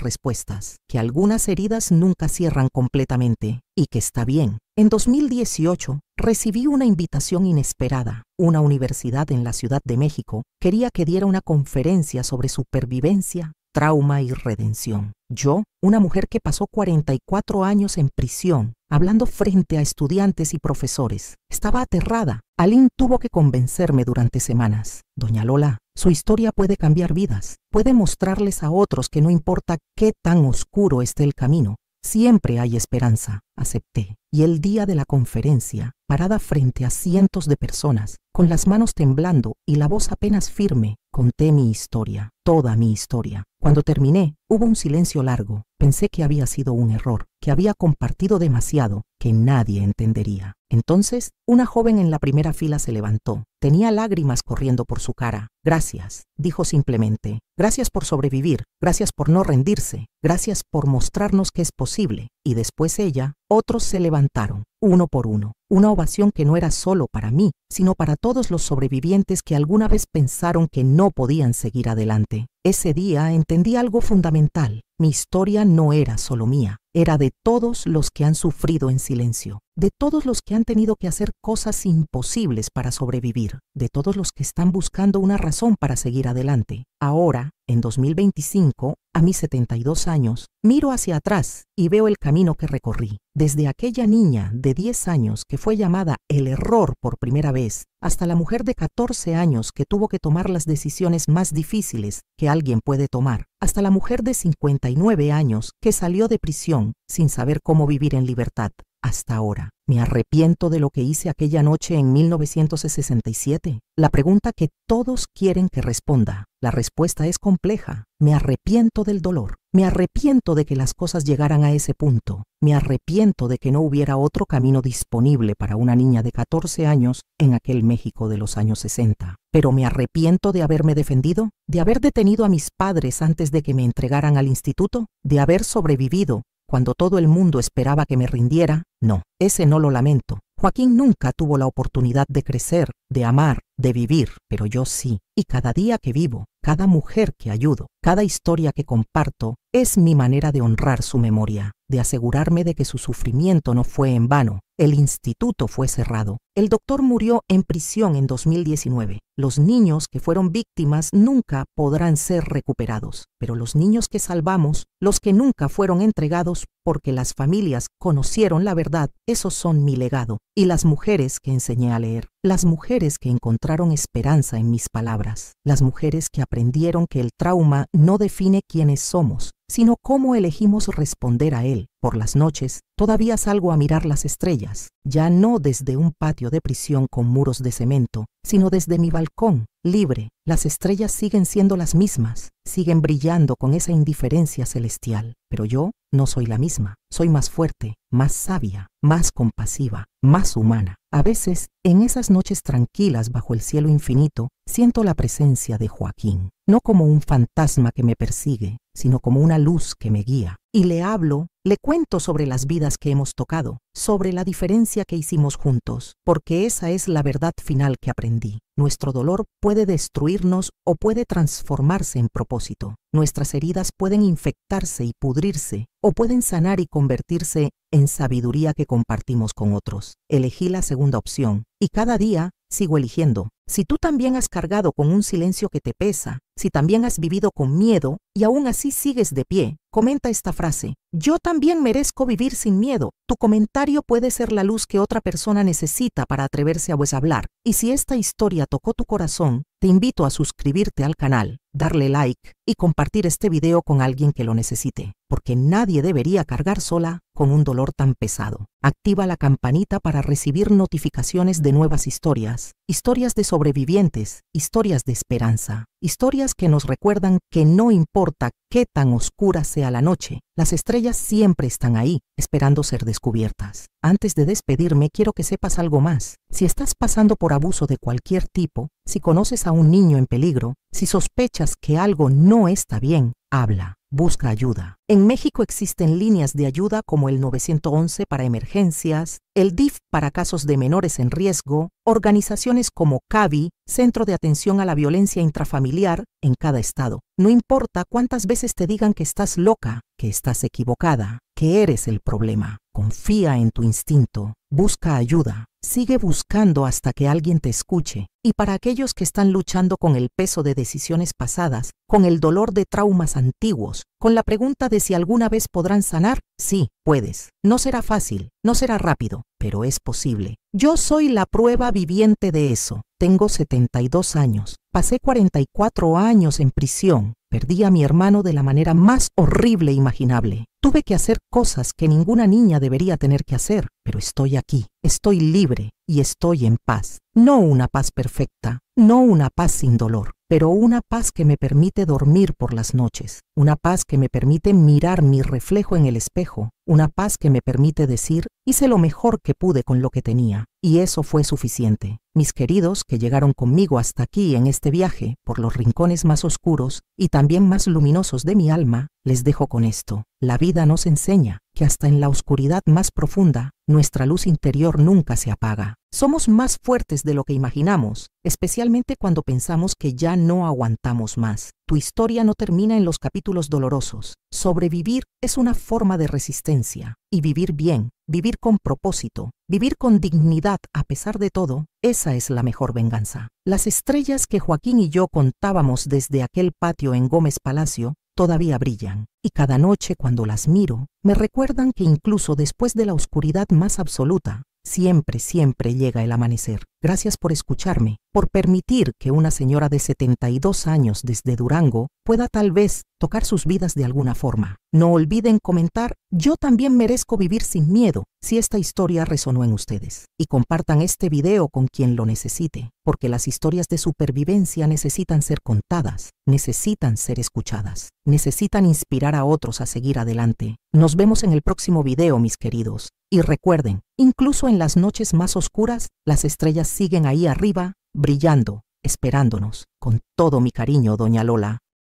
respuestas, que algunas heridas nunca cierran completamente y que está bien. En 2018 recibí una invitación inesperada. Una universidad en la Ciudad de México quería que diera una conferencia sobre supervivencia, trauma y redención. Yo, una mujer que pasó 44 años en prisión, hablando frente a estudiantes y profesores, estaba aterrada. Aline tuvo que convencerme durante semanas. Doña Lola, su historia puede cambiar vidas, puede mostrarles a otros que no importa qué tan oscuro esté el camino, siempre hay esperanza. Acepté. Y el día de la conferencia, parada frente a cientos de personas, con las manos temblando y la voz apenas firme, conté mi historia, toda mi historia. Cuando terminé, hubo un silencio largo. Pensé que había sido un error, que había compartido demasiado, que nadie entendería. Entonces, una joven en la primera fila se levantó. Tenía lágrimas corriendo por su cara. Gracias, dijo simplemente. Gracias por sobrevivir, gracias por no rendirse, gracias por mostrarnos que es posible. Y después ella, otros se levantaron, uno por uno. Una ovación que no era solo para mí, sino para todos los sobrevivientes que alguna vez pensaron que no podían seguir adelante. Ese día entendí algo fundamental. Mi historia no era solo mía, era de todos los que han sufrido en silencio. de todos los que han tenido que hacer cosas imposibles para sobrevivir, de todos los que están buscando una razón para seguir adelante. Ahora, en 2025, a mis 72 años, miro hacia atrás y veo el camino que recorrí. Desde aquella niña de 10 años que fue llamada el error por primera vez, hasta la mujer de 14 años que tuvo que tomar las decisiones más difíciles que alguien puede tomar, hasta la mujer de 59 años que salió de prisión sin saber cómo vivir en libertad. Hasta ahora, ¿me arrepiento de lo que hice aquella noche en 1967? La pregunta que todos quieren que responda. La respuesta es compleja. Me arrepiento del dolor. Me arrepiento de que las cosas llegaran a ese punto. Me arrepiento de que no hubiera otro camino disponible para una niña de 14 años en aquel México de los años 60. Pero me arrepiento de haberme defendido, de haber detenido a mis padres antes de que me entregaran al instituto, de haber sobrevivido cuando todo el mundo esperaba que me rindiera. No, ese no lo lamento. Joaquín nunca tuvo la oportunidad de crecer, de amar, de vivir, pero yo sí. Y cada día que vivo, cada mujer que ayudo, cada historia que comparto, es mi manera de honrar su memoria, de asegurarme de que su sufrimiento no fue en vano. El instituto fue cerrado. El doctor murió en prisión en 2019. Los niños que fueron víctimas nunca podrán ser recuperados, pero los niños que salvamos, los que nunca fueron entregados porque las familias conocieron la verdad, esos son mi legado. Y las mujeres que enseñé a leer, las mujeres que encontraron esperanza en mis palabras, las mujeres que aprendieron que el trauma no define quiénes somos, sino cómo elegimos responder a él. Por las noches, todavía salgo a mirar las estrellas, ya no desde un patio de prisión con muros de cemento, sino desde mi balcón, libre. Las estrellas siguen siendo las mismas, siguen brillando con esa indiferencia celestial, pero yo no soy la misma. Soy más fuerte, más sabia, más compasiva, más humana. A veces, en esas noches tranquilas bajo el cielo infinito, siento la presencia de Joaquín, no como un fantasma que me persigue, sino como una luz que me guía. Y le hablo, le cuento sobre las vidas que hemos tocado, sobre la diferencia que hicimos juntos, porque esa es la verdad final que aprendí. Nuestro dolor puede destruirnos o puede transformarse en propósito. Nuestras heridas pueden infectarse y pudrirse, o pueden sanar y convertirse en sabiduría que compartimos con otros. Elegí la segunda opción, y cada día sigo eligiendo. Si tú también has cargado con un silencio que te pesa, si también has vivido con miedo y aún así sigues de pie, comenta esta frase: yo también merezco vivir sin miedo. Tu comentario puede ser la luz que otra persona necesita para atreverse a hablar. Y si esta historia tocó tu corazón, te invito a suscribirte al canal, darle like y compartir este video con alguien que lo necesite, porque nadie debería cargar sola con un dolor tan pesado. Activa la campanita para recibir notificaciones de nuevas historias, historias de sobrevivientes, historias de esperanza, historias que nos recuerdan que no importa qué tan oscura sea la noche, las estrellas siempre están ahí, esperando ser descubiertas. Antes de despedirme, quiero que sepas algo más. Si estás pasando por abuso de cualquier tipo, si conoces a un niño en peligro, si sospechas que algo no está bien, habla. Busca ayuda. En México existen líneas de ayuda como el 911 para emergencias, el DIF para casos de menores en riesgo, organizaciones como CAVI, Centro de Atención a la Violencia Intrafamiliar, en cada estado. No importa cuántas veces te digan que estás loca, que estás equivocada, que eres el problema. Confía en tu instinto. Busca ayuda. Sigue buscando hasta que alguien te escuche. Y para aquellos que están luchando con el peso de decisiones pasadas, con el dolor de traumas antiguos, con la pregunta de si alguna vez podrán sanar, sí, puedes. No será fácil, no será rápido, pero es posible. Yo soy la prueba viviente de eso. Tengo 72 años. Pasé 44 años en prisión. Perdí a mi hermano de la manera más horrible imaginable. Tuve que hacer cosas que ninguna niña debería tener que hacer, pero estoy aquí, estoy libre y estoy en paz. No una paz perfecta, no una paz sin dolor, pero una paz que me permite dormir por las noches, una paz que me permite mirar mi reflejo en el espejo, una paz que me permite decir: hice lo mejor que pude con lo que tenía, y eso fue suficiente. Mis queridos que llegaron conmigo hasta aquí en este viaje por los rincones más oscuros y también más luminosos de mi alma, les dejo con esto. La vida nos enseña que hasta en la oscuridad más profunda, nuestra luz interior nunca se apaga. Somos más fuertes de lo que imaginamos, especialmente cuando pensamos que ya no aguantamos más. Tu historia no termina en los capítulos dolorosos. Sobrevivir es una forma de resistencia. Y vivir bien, vivir con propósito, vivir con dignidad a pesar de todo, esa es la mejor venganza. Las estrellas que Joaquín y yo contábamos desde aquel patio en Gómez Palacio todavía brillan, y cada noche cuando las miro, me recuerdan que incluso después de la oscuridad más absoluta, siempre llega el amanecer. Gracias por escucharme, por permitir que una señora de 72 años desde Durango pueda tal vez tocar sus vidas de alguna forma. No olviden comentar, yo también merezco vivir sin miedo, si esta historia resonó en ustedes. Y compartan este video con quien lo necesite, porque las historias de supervivencia necesitan ser contadas, necesitan ser escuchadas, necesitan inspirar a otros a seguir adelante. Nos vemos en el próximo video, mis queridos. Y recuerden, incluso en las noches más oscuras, las estrellas siguen ahí arriba, brillando, esperándonos. Con todo mi cariño, doña Lola.